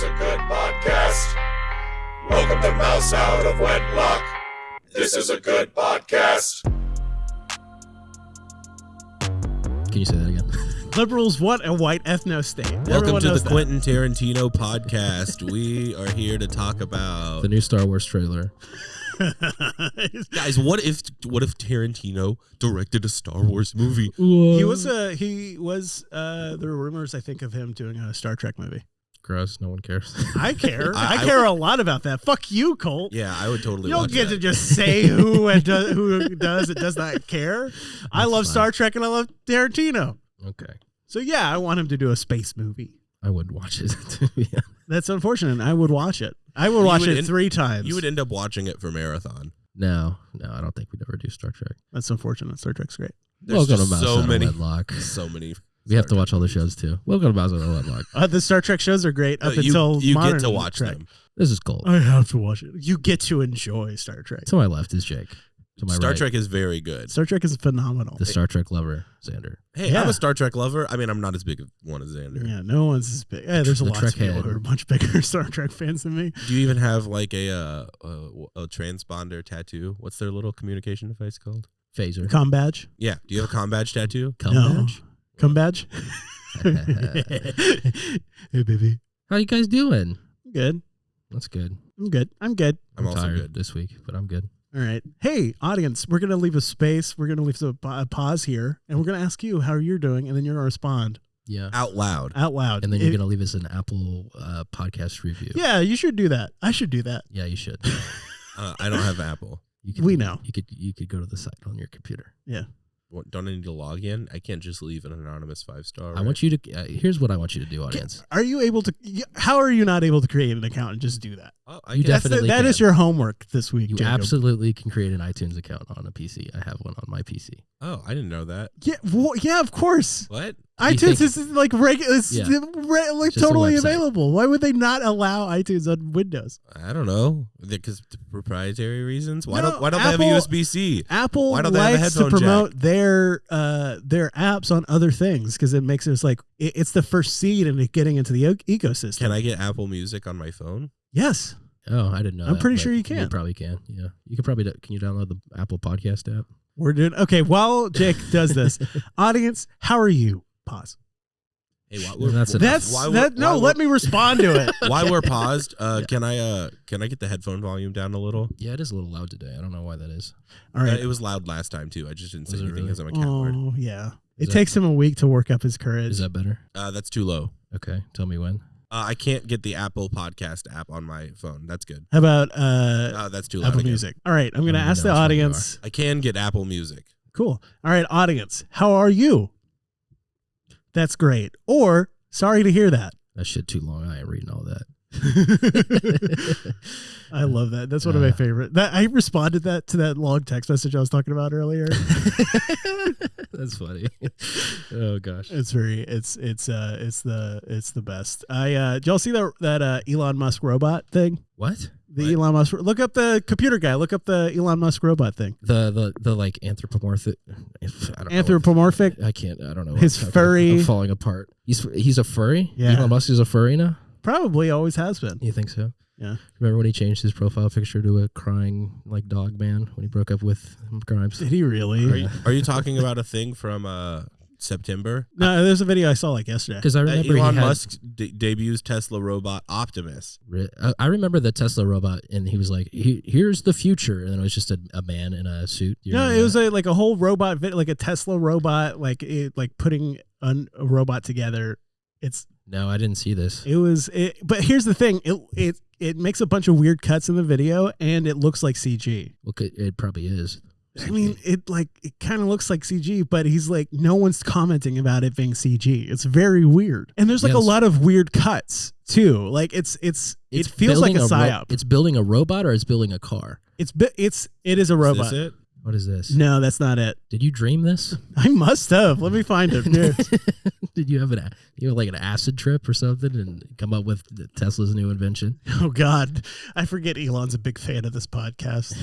is a good podcast. Welcome to Mouse Out of Wedlock. This is a good podcast. Can you say that again? Liberals want a white ethno-state. Welcome Everyone to knows the that. Quentin Tarantino podcast. We are here to talk about The new Star Wars trailer. guys. What if Tarantino directed a Star Wars movie? He was there were rumors, I think, of him doing a Star Trek movie. Gross. No one cares. I care. I care a lot about that. Fuck you, Colt. Yeah, I would totally. You don't watch get that. to just say who does and does not care. I love fine. Star Trek and I love Tarantino. Okay. So yeah, I want him to do a space movie. I would watch it. Yeah. That's unfortunate. I would watch it. I would watch it 3 times. You would end up watching it for marathon. No, I don't think we'd ever do Star Trek. That's unfortunate. Star Trek's great. There's Welcome to just Mouse Out of Wedlock. so many. We have to watch all the shows too. Welcome to Mouse Out of Wedlock. The Star Trek shows are great up until you modern get to watch Trek. them. This is cool. I have to watch it. You get to enjoy Star Trek. To my left is Jake. To my Star right, Trek is very good. Star Trek is phenomenal. the Star Trek lover, Xander. Hey, Yeah. I'm a Star Trek lover. I mean, I'm not as big of one as Xander. Yeah, no one's as big. Yeah, there's a The lot of Trek people head. who are much bigger Star Trek fans than me. Do you even have like a transponder tattoo? What's their little communication device called? Phaser. Com badge? Yeah. Do you have a com badge tattoo? Cum No. badge? Com badge? Hey, baby. How you guys doing? Good. That's good. I'm good. I'm good. I'm also tired good. this week, but I'm good. All right. Hey, audience, we're going to leave a space. We're going to leave a pause here, and we're going to ask you how you're doing, and then you're going to respond Yeah. Out loud. out loud. And then you're going to leave us an Apple podcast review. Yeah, you should do that. I should do that. Yeah, you should. I don't have Apple. You could, We know. You could go to the site on your computer. Yeah. Don't I need to log in? I can't just leave an anonymous 5-star. I want you to. Here's what I want you to do, audience. Are you able to? How are you not able to create an account and just do that? Oh, You guess. definitely That can. is your homework this week, You Jacob. absolutely can create an iTunes account on a PC. I have one on my PC. Oh, I didn't know that. Yeah, yeah, of course. What? iTunes think- is like regular, it's Yeah. like Just a totally website. available. Why would they not allow iTunes on Windows? I don't know. Because proprietary reasons. Why No, don't they Apple- have a USB-C? Apple Why don't they have a likes to headphone promote their apps on other things because it makes it like it's the first seed in getting into the ecosystem. Can I get Apple Music on my phone? Yes. Oh, I didn't know. I'm that, pretty but sure you can. You probably can. Yeah, you could probably. Can you download the Apple Podcast app? We're doing okay. While Jake does this, audience, how are you? Pause. Hey, That's enough. Let me respond to it. While we're paused, can I get the headphone volume down a little? Yeah, it is a little loud today. I don't know why that is. All right. It was loud last time too. I just didn't say Was it anything really? because I'm a coward. Oh yeah. It Is that- takes him a week to work up his courage. Is that better? That's too low. Okay, tell me when. I can't get the Apple Podcast app on my phone. That's good. How about That's too loud. Apple again. Music? All right, I'm going to I don't ask know the which one you audience. I can get Apple Music. Cool. All right, audience, how are you? That's great. Or sorry to hear that. That shit too long. I ain't reading all that. I love that. That's one of my favorite. I responded to that long text message I was talking about earlier. That's funny. Oh gosh. It's the best. Did y'all see that Elon Musk robot thing? What? The Elon Musk. Look up the computer guy. Look up the Elon Musk robot thing. The like anthropomorphic. I don't know. Anthropomorphic. I can't. I don't know. His I'm furry- I'm falling apart. He's a furry. Yeah. Elon Musk is a furry now. Probably always has been. You think so? Yeah. Remember when he changed his profile picture to a crying like dog man when he broke up with Grimes? Did he really? Are you talking about a thing from September? No, there's a video I saw like yesterday. Because I remember Elon he had, Musk debuts Tesla robot Optimus. I remember the Tesla robot, and he was like, "Here's the future," and then it was just a man in a suit. You No, remember it was that? like a whole robot video, like a Tesla robot, like putting a robot together. No, I didn't see this. But here's the thing: it makes a bunch of weird cuts in the video, and it looks like CG. Well, it probably is. I mean, it kind of looks like CG, but he's like, no one's commenting about it being CG. It's very weird, and there's like a Yes. lot of weird cuts too. Like it feels like a psyop. It's building a robot, or it's building a car. It is a robot. Is this it? What is this? No, that's not it. Did you dream this? I must have. Let me find it. Here. Did you have like an acid trip or something and come up with Tesla's new invention? Oh God, I forget Elon's a big fan of this podcast.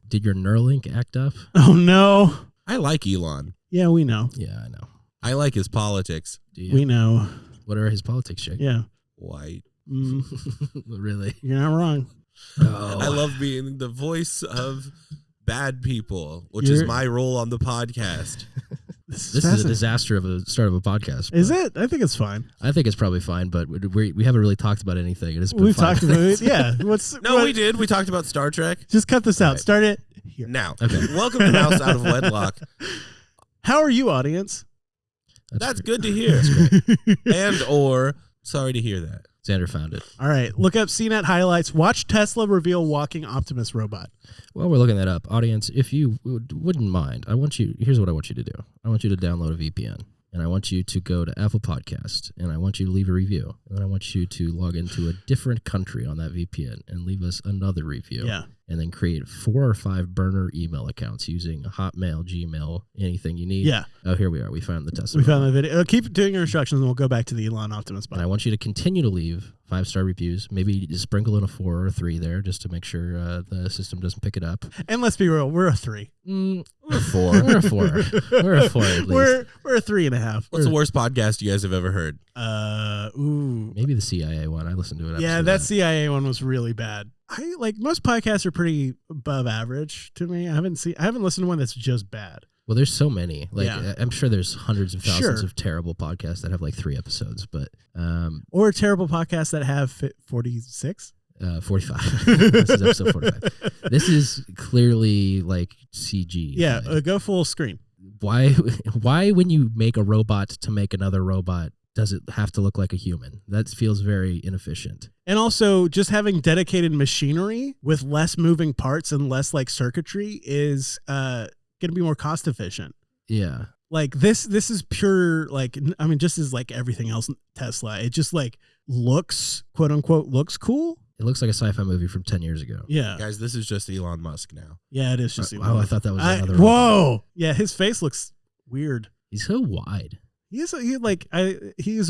Did your Neuralink act up? Oh no. I like Elon. Yeah, we know. Yeah, I know. I like his politics. Do you? We know. What are his politics, Jake? Yeah. White Really? You're not wrong. Oh. I love being the voice of bad people, which is my role on the podcast. This is a disaster of a start of a podcast. Is it? I think it's fine. I think it's probably fine, but we haven't really talked about anything. We've talked about it. Yeah. We did. We talked about Star Trek. Just cut this out. Right. Start it here. Now, Okay. Welcome to Mouse Out of Wedlock. How are you, audience? That's good to hear. And or sorry to hear that. Xander found it. All right. Look up CNET highlights. Watch Tesla reveal walking Optimus robot. While we're looking that up, audience, if you wouldn't mind, here's what I want you to do. I want you to download a VPN, and I want you to go to Apple Podcast, and I want you to leave a review, and then I want you to log into a different country on that VPN and leave us another review. Yeah. And then create 4 or 5 burner email accounts using Hotmail, Gmail, anything you need. Yeah. Oh, here we are. We found the Tesla. We found the video. Keep doing your instructions, and we'll go back to the Elon Optimus And I bot. want you to continue to leave 5-star reviews. Maybe just sprinkle in a 4 or a 3 there just to make sure the system doesn't pick it up. And let's be real, we're a 3. We're a 4. We're a 4. We're a 4 at least. We're a 3.5. What's the worst podcast you guys have ever heard? Maybe the CIA one. I listened to it. Yeah, that CIA one was really bad. I like most podcasts are pretty above average to me. I haven't listened to one that's just bad. Well, there's so many. Like Yeah. I'm sure there's hundreds of thousands Sure. of terrible podcasts that have like 3 episodes, but Or terrible podcasts that have 46. 45. This is episode 45. This is clearly like CG. Yeah, Like, go full screen. why when you make a robot to make another robot does it have to look like a human? That feels very inefficient. And also, just having dedicated machinery with less moving parts and less like circuitry is going to be more cost efficient. Yeah. Like this is pure like I mean, just as like everything else in Tesla, it just like looks quote unquote looks cool. It looks like a sci-fi movie from 10 years ago. Yeah, Guys, this is just Elon Musk now. yeah, it is just. Oh, I thought that was another. Whoa, yeah, his face looks weird. He's so wide. He is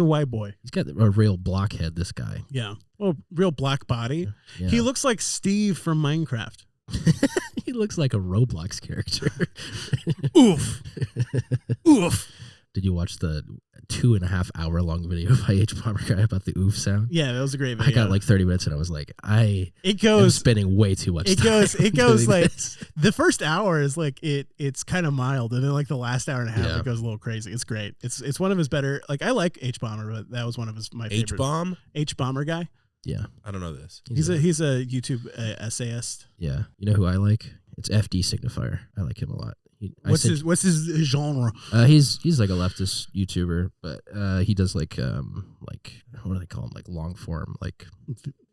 a white boy. He's got a real blockhead, this guy. Yeah, well, real black body. Yeah. He looks like Steve from Minecraft. He looks like a Roblox character. Oof, oof. Did you watch the 2.5 hour long video by H Bomber Guy about the oof sound? Yeah, that was a great video. I got like 30 minutes and I was like, am spending way too much time. It goes doing like this. the first hour is like it's kind of mild, and then like the last hour and a half Yeah. it goes a little crazy. It's great. It's one of his better. Like I like H Bomber, but that was one of my favorite. H-bomb? H Bomber Guy. Yeah. I don't know this. He's a YouTube essayist. Yeah. You know who I like? It's FD Signifier. I like him a lot. What's his genre? He's like a leftist YouTuber, but he does like what do they call him? Like long form, like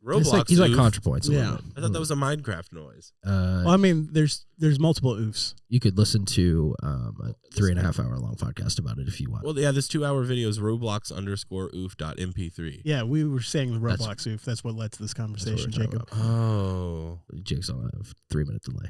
Roblox. he's like oof. ContraPoints. a Yeah. little bit. I thought that was a Minecraft noise. Well, I mean, there's multiple oofs. You could listen to a 3.5 hour long podcast about it if you want. Well, yeah, this 2-hour video is roblox_oof.mp3. Yeah, we were saying the That's- Roblox oof. That's what led to this That's what conversation, we're talking Jacob. about. Oh. Jake's on a 3-minute delay.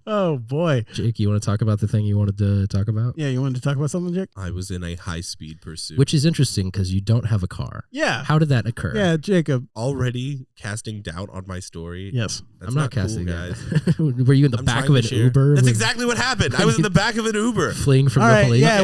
Oh boy. Jake, you want to talk about the thing you wanted to talk about? Yeah, you wanted to talk about something, Jake? I was in a high-speed pursuit. Which is interesting because you don't have a car. Yeah. How did that occur? Yeah, Jacob. Already casting doubt on my story. Yes. That's I'm not cool, casting guys. it. Were you in the I'm back trying of to an share. Uber? That's with- exactly what happened. I was in the back of an Uber. fleeing from All the right. police? Yeah,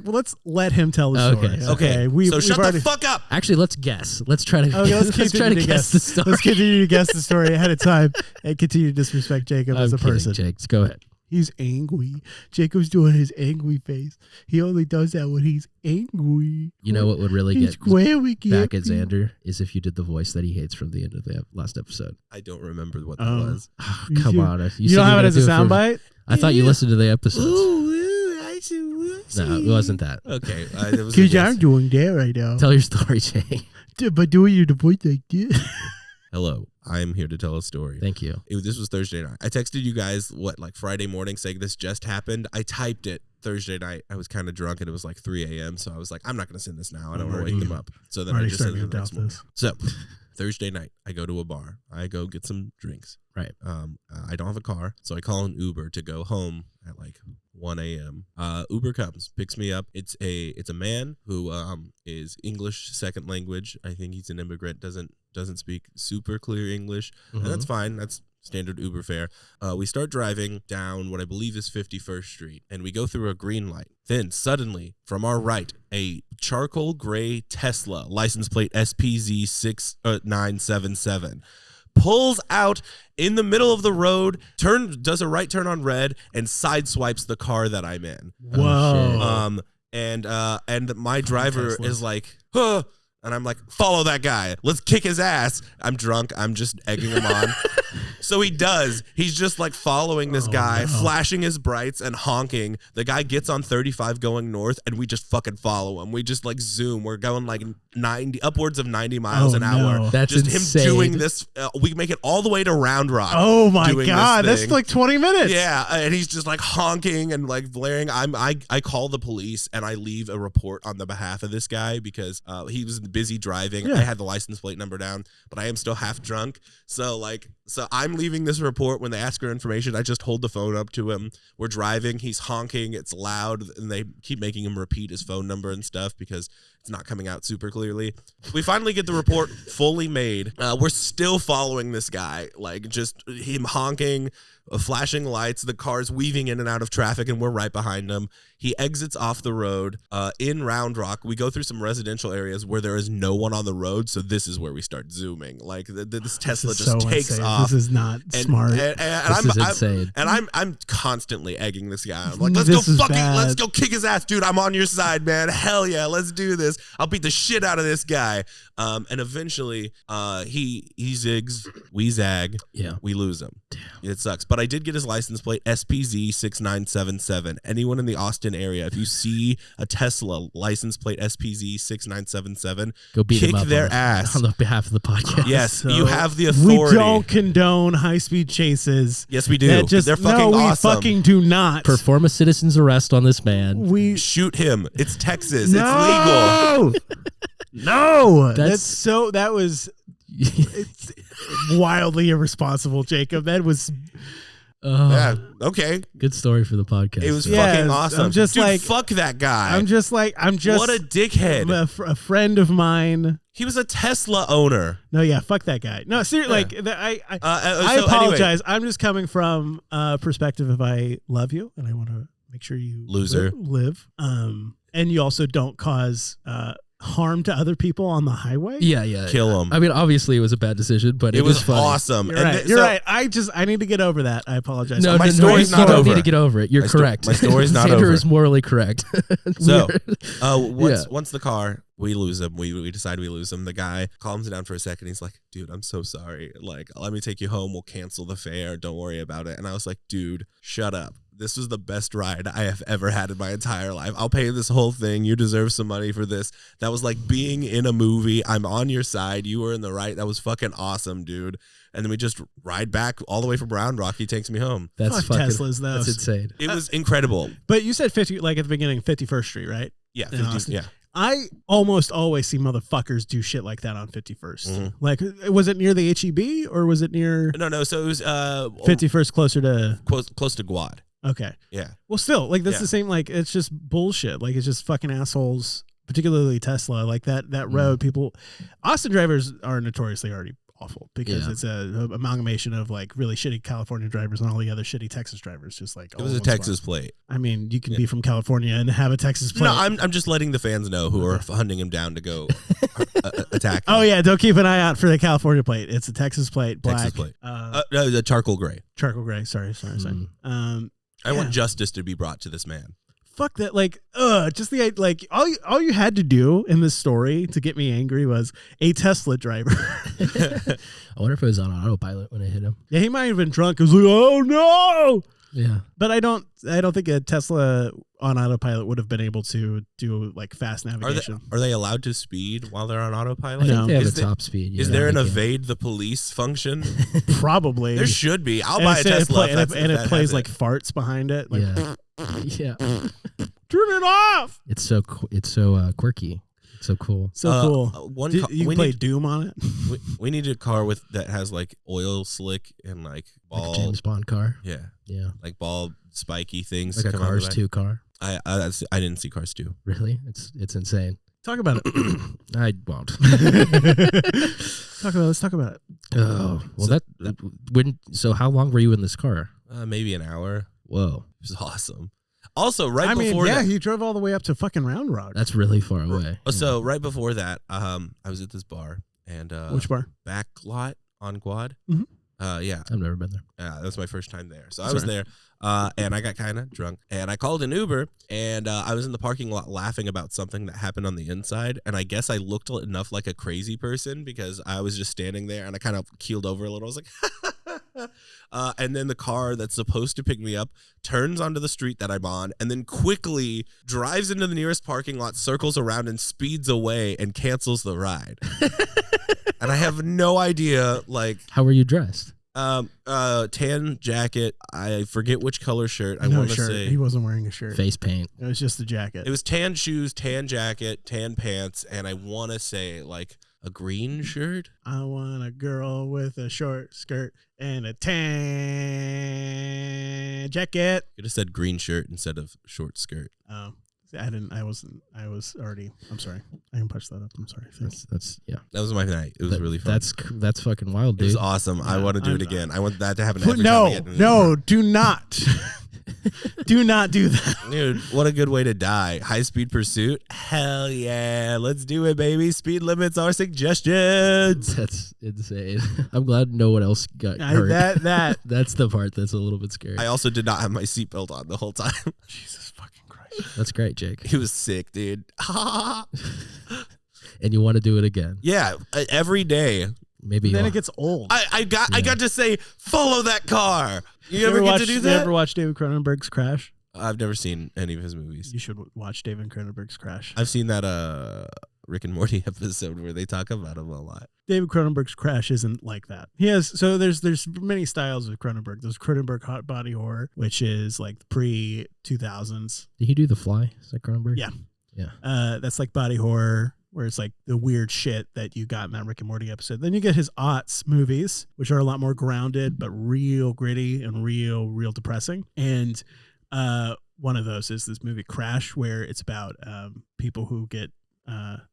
let's let him tell the Okay. story. Okay. So we've shut already, the fuck up. Actually, let's guess. Let's try to Okay, let's let's try continue to guess the story. Let's continue to guess the story ahead of time and continue to disrespect Jacob as I'm a kidding, person. Jake. Go ahead. He's angry. Jacob's doing his angry face. He only does that when he's angry. You know what would really He's get squarely back at guilty. Xander is if you did the voice that he hates from the end of the last episode. I don't remember what that Oh. was. Oh, You come do- on. You said don't have were it as a gonna do for- soundbite? I thought you listened to the episodes. I see. No, it wasn't that. Okay. It was a Because guess. I'm doing that right now. Tell your story, Jake. But doing you the voice like this. Hello. I am here to tell a story. Thank you. This was Thursday night. I texted you guys, like Friday morning saying this just happened. I typed it Thursday night. I was kind of drunk and it was like 3 a.m. So I was like, I'm not going to send this now. I don't want to wake them up. So then I Already just sent starting it to the next doubt morning. this. So Thursday night, I go to a bar. I go get some drinks. Right. I don't have a car, so I call an Uber to go home at like 1 a.m. Uber comes, picks me up. It's a man who is English second language. I think he's an immigrant. Doesn't speak super clear English, and that's fine. That's standard Uber fare. We start driving down what I believe is 51st Street, and we go through a green light. Then suddenly, from our right, a charcoal gray Tesla, license plate SPZ 6977, pulls out in the middle of the road, does a right turn on red, and sideswipes the car that I'm in. Whoa. And my driver is like, huh. And I'm like, follow that guy. Let's kick his ass. I'm drunk. I'm just egging him on. So he does. He's just like following this guy, flashing his brights and honking. The guy gets on 35 going north, and we just fucking follow him. We just like zoom. We're going like 90, upwards of 90 miles an hour. That's just insane. him doing this. We make it all the way to Round Rock. Oh my doing God. this That's thing. like 20 minutes. Yeah, and he's just like honking and like blaring. I call the police and I leave a report on the behalf of this guy because he was busy driving. Yeah. I had the license plate number down, but I am still half drunk. So I'm leaving this report. When they ask for information, I just hold the phone up to him. We're driving. He's honking. It's loud, and they keep making him repeat his phone number and stuff because it's not coming out super clearly. We finally get the report fully made. We're still following this guy, like just him honking, flashing lights, the car's weaving in and out of traffic, and we're right behind him. He exits off the road in Round Rock. We go through some residential areas where there is no one on the road, so this is where we start zooming. Like this Tesla just takes off. This is not smart. This is insane. And I'm constantly egging this guy. I'm like, let's go kick his ass, dude. I'm on your side, man. Hell yeah, let's do this. I'll beat the shit out of this guy. And eventually, he zigs, we zag, we lose him. Damn. It sucks. But I did get his license plate, SPZ 6977. Anyone in the Austin area, if you see a Tesla license plate SPZ 6977, go beat kick them up their ass on the behalf of the podcast. Yes, So you have the authority. We don't condone high-speed chases. Yes, we do. They're fucking awesome. We fucking do not. Perform a citizen's arrest on this man. We shoot him. It's Texas. No! It's legal. No, that was it's wildly irresponsible, Jacob. That was yeah, okay. Good story for the podcast. It was fucking awesome. I'm just Dude, like, fuck that guy. I'm just what a dickhead. A friend of mine. He was a Tesla owner. No, yeah, fuck that guy. No, seriously, I so apologize. Anyway. I'm just coming from a perspective of I love you and I want to make sure you live. And you also don't cause harm to other people on the highway. Yeah. Kill them. I mean, obviously it was a bad decision, but it was funny. Awesome. You're right. I need to get over that. I apologize. No, my story's not over. You don't over. need to get over it. You're correct. My story's not Xander over. is morally correct. So, once the car, we lose him. We decide we lose him. The guy calms down for a second. He's like, dude, I'm so sorry. Like, let me take you home. We'll cancel the fare. Don't worry about it. And I was like, dude, shut up. This was the best ride I have ever had in my entire life. I'll pay this whole thing. You deserve some money for this. That was like being in a movie. I'm on your side. You were in the right. That was fucking awesome, dude. And then we just ride back all the way from Round Rock. He takes me home. That's Fuck fucking Teslas, though. That's insane. It was incredible. But you said 50, like at the beginning, 51st Street, right? Yeah, In Austin. yeah. I almost always see motherfuckers do shit like that on 51st. Mm-hmm. Like, was it near the HEB or was it near No. So it was 51st closer to close to Guad. Okay. Yeah. Well, still, like that's the same. Like it's just bullshit. Like it's just fucking assholes. Particularly Tesla. Like that road. People, Austin drivers are notoriously already awful because it's a amalgamation of like really shitty California drivers and all the other shitty Texas drivers. Just like it was a Texas plate. I mean, you can be from California and have a Texas plate. No, I'm just letting the fans know who are hunting him down to go attack him. Oh yeah, don't keep an eye out for the California plate. It's a Texas plate, black. Texas plate. No, the charcoal gray. Charcoal gray. Sorry. I want justice to be brought to this man. Fuck that. Like, just the, like, all you had to do in this story to get me angry was a Tesla driver. I wonder if it was on autopilot when it hit him. Yeah, he might have been drunk. He was like, oh no. Yeah. But I don't think a Tesla on autopilot would have been able to do like fast navigation. Are they allowed to speed while they're on autopilot? No. They have a top speed. Is there an evade the police function? Probably. There should be. I'll buy a Tesla. It plays like farts behind it. Like, yeah. Turn it off. It's so quirky. It's so cool. Cool. You can play Doom on it. We need a car that has like oil slick and like ball. Like a James Bond car. Yeah. Like ball spiky things. Like a Cars 2 car. I didn't see Cars 2. Really? It's insane. Talk about it. I won't. Let's talk about it. Oh, well, So- so how long were you in this car? Maybe an hour. Whoa, It was awesome. Also, Yeah, that, he drove all the way up to fucking Round Rock. that's really far away. so right before that, I was at this bar and Which bar? back lot on Quad. Mhm. Yeah, I've never been there. that was my first time there. So I was there, and I got kind of drunk, and I called an Uber, and I was in the parking lot laughing about something that happened on the inside, and I guess I looked enough like a crazy person because I was just standing there, and I kind of keeled over a little. I was like, and then the car that's supposed to pick me up turns onto the street that I'm on, and then quickly drives into the nearest parking lot, circles around, and speeds away and cancels the ride. And I have no idea, like, How were you dressed? tan jacket. I forget which color shirt. I No want to shirt. say He wasn't wearing a shirt. Face paint. It was just the jacket. it was tan shoes, tan jacket, tan pants, and I want to say like a green shirt. I want a girl with a short skirt and a tan jacket. Could have said green shirt instead of short skirt. Oh, I didn't. I was already. I'm sorry. I can push that up. I'm sorry. That's yeah. That was my night. It was really fun. That's fucking wild, It dude. was awesome. I want to do it again. I want that to happen every time I get in an No, Uber. do not. Do not do that. Dude, what a good way to die. High speed pursuit. Hell yeah. Let's do it, baby. Speed limits are suggestions. That's insane. I'm glad no one else got hurt. That's the part that's a little bit scary. I also did not have my seatbelt on the whole time. Jesus fucking Christ. That's great, Jake. He was sick, dude. And you want to do it again? Yeah, every day. Maybe Then you'll- it gets old. I got to say, follow that car. You ever get to do You that? ever watch David Cronenberg's Crash? I've never seen any of his movies. You should watch David Cronenberg's Crash. I've seen that Rick and Morty episode where they talk about him a lot. David Cronenberg's Crash isn't like that. He has there's many styles of Cronenberg. There's Cronenberg hot body horror, which is like pre 2000s. Did he do The Fly? Is that Cronenberg? Yeah. Yeah. That's like body horror, where it's like the weird shit that you got in that Rick and Morty episode. Then you get his aughts movies, which are a lot more grounded, but real gritty and real depressing. And one of those is this movie Crash, where it's about people who get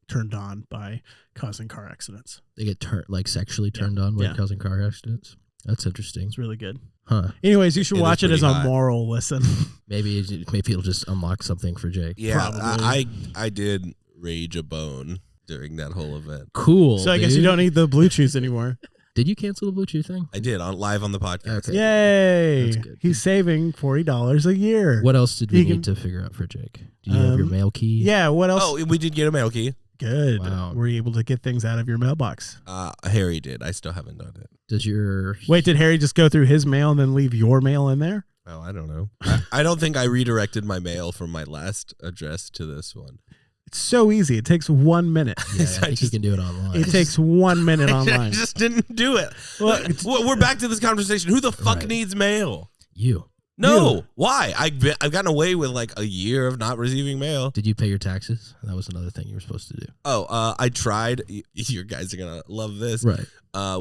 turned on by causing car accidents. They get sexually turned on by Yeah. causing car accidents. That's interesting. It's really good. Huh. Anyways, you should It is watch it as pretty a hot. moral listen. Maybe it'll just unlock something for Jake. Yeah, Probably. I did rage a bone during that whole event. Cool. So I guess you dude. don't need the Bluetooth anymore. Did you cancel the Bluetooth thing? I did live on the podcast. Okay. Yay! That's good. He's saving $40 a year. What else did we He need can- to figure out for Jake? Do you have your mail key? Yeah. What else? Oh, we did get a mail key. Good. Wow. Were you able to get things out of your mailbox? Harry did. I still haven't done it. Does your Wait, did Harry just go through his mail and then leave your mail in there? Oh, I don't know. I don't think I redirected my mail from my last address to this one. It's so easy. It takes 1 minute. Yeah, I I think you just- can do it online. It takes 1 minute I online. just didn't do it. Well, We're back to this conversation. Who the fuck Right. needs mail? You. No. You. Why? I've gotten away with like a year of not receiving mail. Did you pay your taxes? That was another thing you were supposed to do. Oh, I tried. You guys are gonna love this. Right.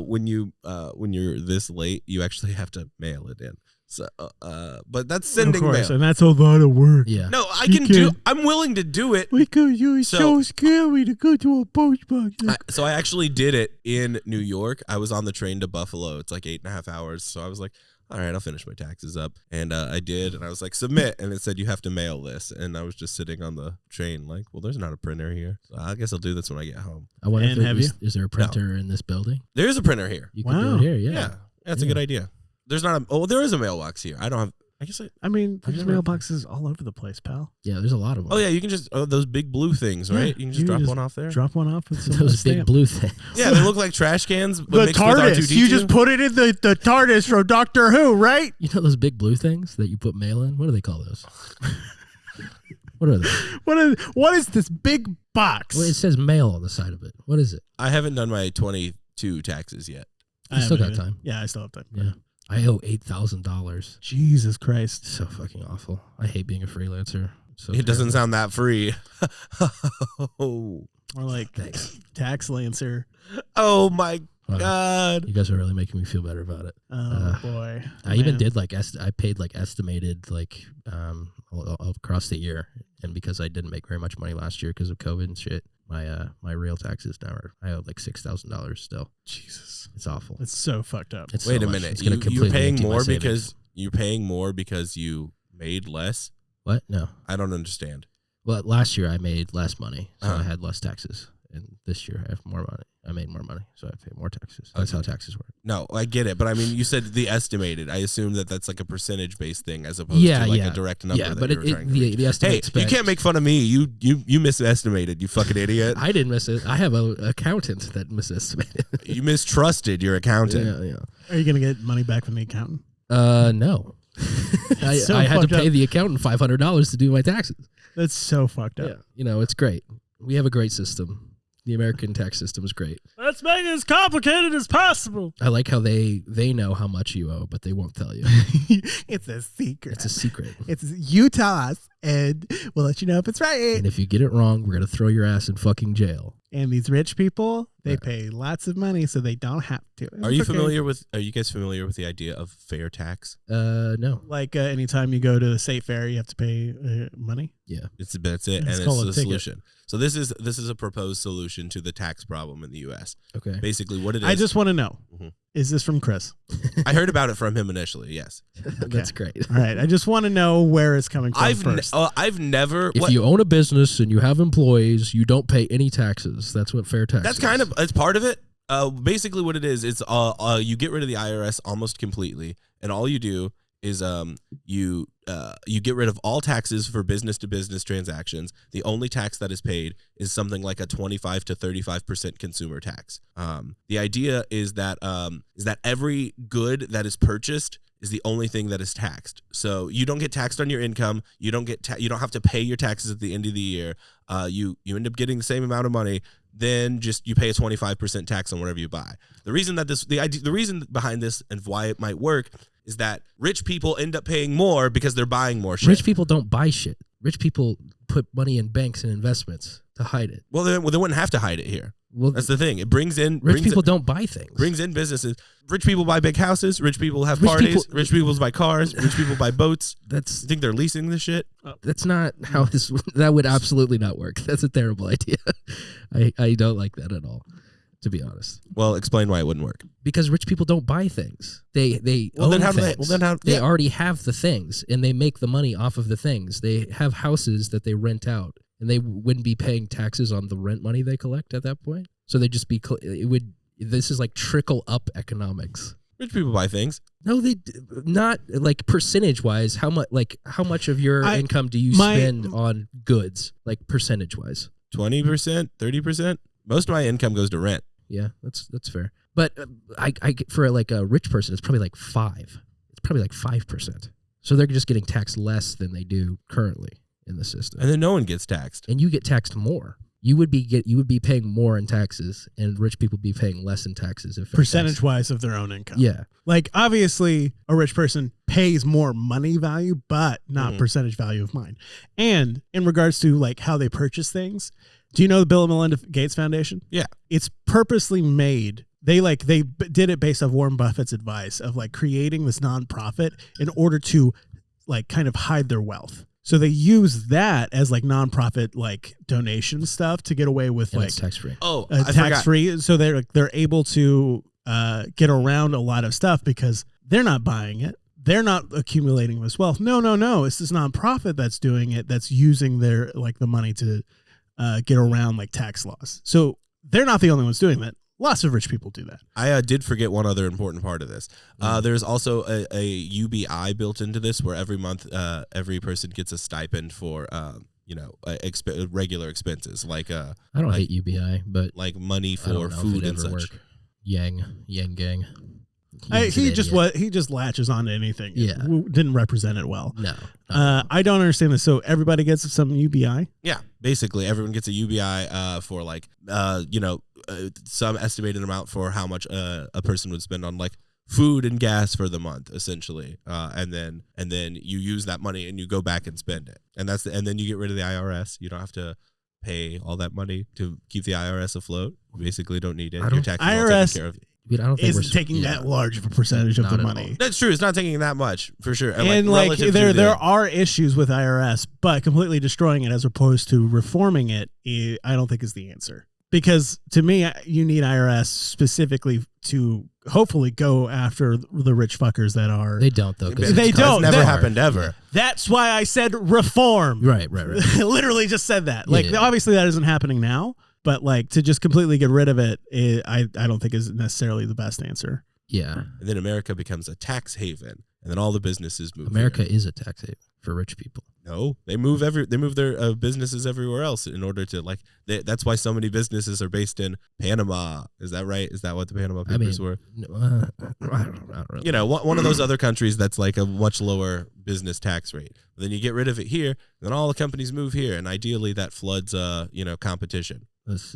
When you're this late, you actually have to mail it in. So, but that's sending of course, mail. and that's a lot of work. Yeah. No, I You can do. can't- I'm willing to do it. Because you So- so scary to go to a post box. So I actually did it in New York. I was on the train to Buffalo. It's like 8.5 hours. So I was like, all right, I'll finish my taxes up. And I did. And I was like, submit. And it said, you have to mail this. And I was just sitting on the train like, well, there's not a printer here. So I guess I'll do this when I get home. I wonder And if have is there a printer in this building? There is a printer here. You can Wow. do it here. Yeah. Yeah. That's a Yeah. good idea. There's not a, oh, there is a mailbox here. I don't have, I guess I mean, I've there's never- mailboxes all over the place, pal. Yeah, there's a lot of them. oh yeah, you can just, those big blue things, Yeah, right? You can just drop one off there. Drop one off with some Those big stamp. blue things. Yeah, they look like trash cans, but The mixed with TARDIS. R2-D2. You just put it in the TARDIS from Doctor Who, right? You know those big blue things that you put mail in? What do they call those? What are they? What is this big box? Well, it says mail on the side of it. What is it? I haven't done my 22 taxes yet. You still haven't got even- time. Yeah, I still have time. Yeah. I owe $8,000. Jesus Christ. So fucking awful. I hate being a freelancer. So It doesn't terrible. sound that free. Oh More like Thanks. tax lancer. my Wow. God. You guys are really making me feel better about it. Oh boy. I even Man. did I paid estimated across the year, and because I didn't make very much money last year because of COVID and shit, my real taxes now I owe like $6,000 still. Jesus, It's awful. it's so fucked up. It's Wait so a much. minute. It's gonna You're completely paying empty my more savings. because you're paying more because you made less? What? No. I don't understand. Well, last year I made less money, so Uh-huh. I had less taxes. And this year I have more money. I made more money, so I pay more taxes. That's how taxes work. No, I get it, but I mean, you said the estimated. I assume that that's like a percentage-based thing as opposed Yeah, to like yeah. a direct number. Yeah, that but you were trying to the reach. Hey, estimate's you can't make fun of me. You misestimated, you fucking idiot. I didn't miss it. I have an accountant that misestimated. You mistrusted your accountant. Yeah. Are you gonna get money back from the accountant? No. So I had to fucked pay up. the accountant $500 to do my taxes. That's so fucked up. Yeah. It's great. We have a great system. The American tax system is great. Let's make it as complicated as possible. I like how they know how much you owe, but they won't tell you. It's a secret. It's a secret. It's you tell us, and we'll let you know if it's right. And if you get it wrong, we're gonna throw your ass in fucking jail. And these rich people, they Yeah. pay lots of money, so they don't have to. Are you It's okay. familiar with? Are you guys familiar with the idea of fair tax? No. Like anytime you go to the state fair, you have to pay money. Yeah. That's it, and It's it's called a the ticket. solution. So this is a proposed solution to the tax problem in the U.S. Okay. Basically, what it is. I just want to know: Mhm. is this from Chris? I heard about it from him initially. Yes, That's great. All right, I just want to know where it's coming from first. I've never. If you own a business and you have employees, you don't pay any taxes. That's what fair tax That's is. kind of it's part of it. Basically, what it is, it's you get rid of the IRS almost completely, and all you do is you get rid of all taxes for business to business transactions. The only tax that is paid is something like a 25 to 35% consumer tax. The idea is that every good that is purchased is the only thing that is taxed. So you don't get taxed on your income. You don't you don't have to pay your taxes at the end of the year. You end up getting the same amount of money. Then just you pay a 25% tax on whatever you buy. The reason that the reason behind this and why it might work is that rich people end up paying more because they're buying more shit. Rich people don't buy shit. Rich people put money in banks and investments to hide it. Well, they wouldn't have to hide it here. Well, That's the thing. It brings in rich people don't buy things. brings in businesses. Rich people buy big houses. Rich people have Rich parties. people- Rich people buy cars. Rich people buy boats. That's You think they're leasing this shit? That's not how this. That would absolutely not work. That's a terrible idea. I don't like that at all, to be honest. Well, explain why it wouldn't work. Because rich people don't buy things. They Well, own then how do they- things. well, then how- they yeah. already have the things, and they make the money off of the things. They have houses that they rent out, and they wouldn't be paying taxes on the rent money they collect at that point. So they just be. It would. This is like trickle up economics. Rich people buy things. No, not like percentage wise. How much of your income do you my- spend on goods, like percentage wise? 20%, 30%. Most of my income goes to rent. Yeah, that's fair. But I for like a rich person, it's probably like 5. It's probably like 5%. So they're just getting taxed less than they do currently in the system, And then no one gets taxed. and you get taxed more. You would be paying more in taxes, and rich people be paying less in taxes if Percentage wise of their own income. Yeah, Like obviously a rich person pays more money value, but not Mhm. percentage value of mine. And in regards to like how they purchase things, do you know the Bill and Melinda Gates Foundation? Yeah. It's purposely made. They did it based off Warren Buffett's advice of like creating this nonprofit in order to like kind of hide their wealth. So they use that as like nonprofit like donation stuff to get away with and like it's tax free. Oh, I tax forgot. free. So they're able to get around a lot of stuff because they're not buying it. They're not accumulating this wealth. No. It's this nonprofit that's doing it. That's using their like the money to get around like tax laws. So they're not the only ones doing that. Lots of rich people do that. I did forget one other important part of this. There's also a UBI built into this where every month every person gets a stipend for regular expenses like I don't hate UBI, but like money I don't for know if food it'd and ever such. work. Yang gang. He just latches on to anything. Yeah. Didn't represent it well. No. I don't understand this. So everybody gets some UBI. Yeah, basically everyone gets a UBI for like some estimated amount for how much a person would spend on like food and gas for the month essentially, and then you use that money and you go back and spend it, and then you get rid of the IRS. You don't have to pay all that money to keep the IRS afloat. You basically don't need it. Your taxes all taken care of. I don't think isn't taking that large of a percentage of the money. That's true. It's not taking that much for sure. And like there are issues with IRS, but completely destroying it as opposed to reforming it, I don't think is the answer. Because to me, you need IRS specifically to hopefully go after the rich fuckers that are. They don't though. They don't. It's never happened ever. That's why I said reform. Right. I literally just said that. Like obviously that isn't happening now, but like to just completely get rid of it, I don't think is necessarily the best answer. Yeah. And then America becomes a tax haven, and then all the businesses move. America is a tax haven for rich people. No, they move their businesses everywhere else in order to that's why so many businesses are based in Panama. Is that right? Is that what the Panama Papers were? I don't really. You know, one of those other countries that's like a much lower business tax rate. But then you get rid of it here, then all the companies move here, and ideally that floods competition. That's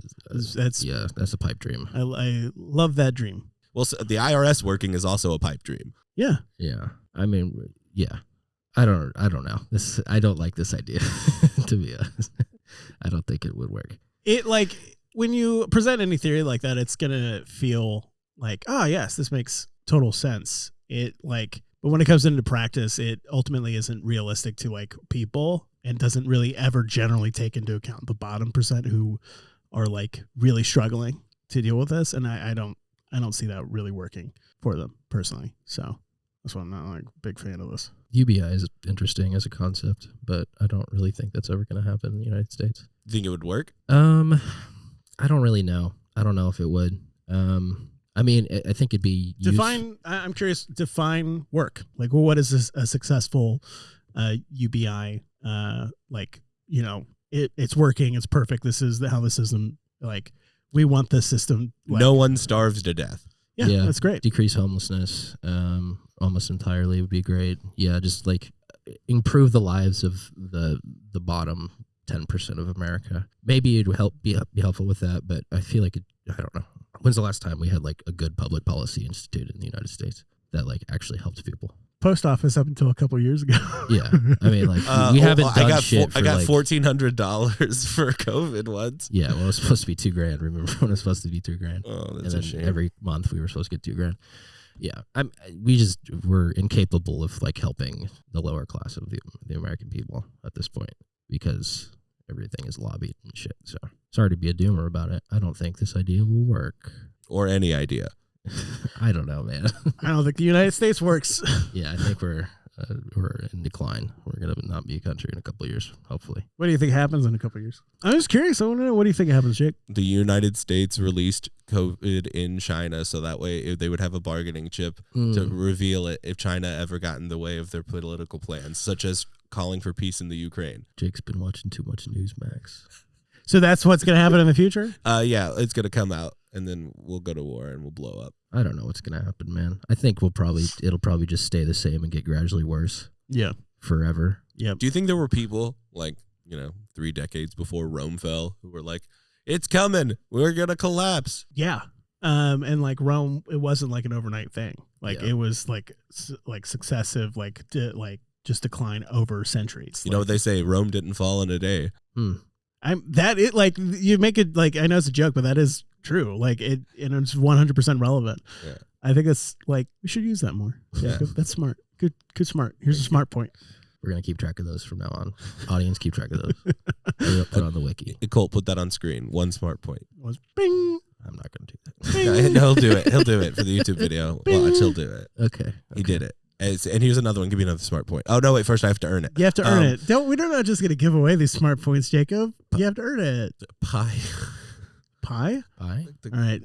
a pipe dream. I love that dream. Well, so the IRS working is also a pipe dream. Yeah. Yeah. I mean, yeah. I don't know. I don't like this idea, to be honest. I don't think it would work. It like when you present any theory like that, it's gonna feel like, oh yes, this makes total sense. But when it comes into practice, it ultimately isn't realistic to like people and doesn't really ever generally take into account the bottom percent who are like really struggling to deal with this. And I don't see that really working for them personally. So that's why I'm not like a big fan of this. UBI is interesting as a concept, but I don't really think that's ever going to happen in the United States. You think it would work? I don't really know. I don't know if it would. I mean, I think it'd be I'm curious. Define work. Like, well, what is a successful UBI? It's working. It's perfect. This is how the system. Like, we want the system. No one starves to death. Yeah, that's great. Decrease homelessness almost entirely would be great. Yeah, just like improve the lives of the bottom 10% of America. Maybe it would be helpful with that, but I feel like I don't know. When's the last time we had like a good public policy institute in the United States that like actually helps people? Post office up until a couple of years ago. Yeah, I mean, like we haven't done shit. I got $1,400 for COVID once. Yeah, well, it was supposed to be $2,000. Remember when it was supposed to be $2,000? Oh, that's and then a shame. Every month we were supposed to get $2,000. Yeah, we're incapable of like helping the lower class of the American people at this point because everything is lobbied and shit. So sorry to be a doomer about it. I don't think this idea will work. Or any idea. I don't know, man. I don't think the United States works. Yeah, I think we're in decline. We're gonna not be a country in a couple of years, hopefully. What do you think happens in a couple of years? I'm just curious. I want to know, what do you think happens, Jake? The United States released COVID in China, so that way they would have a bargaining chip to reveal it if China ever got in the way of their political plans, such as calling for peace in the Ukraine. Jake's been watching too much Newsmax. So that's what's going to happen in the future? Yeah, it's going to come out, and then we'll go to war and we'll blow up. I don't know what's going to happen, man. I think it'll probably just stay the same and get gradually worse. Yeah. Forever. Yeah. Do you think there were people 3 decades before Rome fell who were like, it's coming, we're going to collapse? Yeah. And like Rome, it wasn't like an overnight thing. Like it was like successive, just decline over centuries. You know what they say? Rome didn't fall in a day. You make it like, I know it's a joke, but that is true. Like and it's 100% relevant. Yeah. I think it's like, we should use that more. Yeah. That's smart. Good, smart. Here's a smart point. We're going to keep track of those from now on. Audience, keep track of those. Put it on the wiki. Colt, put that on screen. One smart point. Was bing. I'm not going to do that. He'll do it. He'll do it for the YouTube video. Watch, he'll do it. Okay. He did it. And here's another one. Give me another smart point. Oh, no, wait. First, I have to earn it. You have to earn it. We're not just going to give away these smart points, Jacob. You have to earn it. Pie? Pie? All right.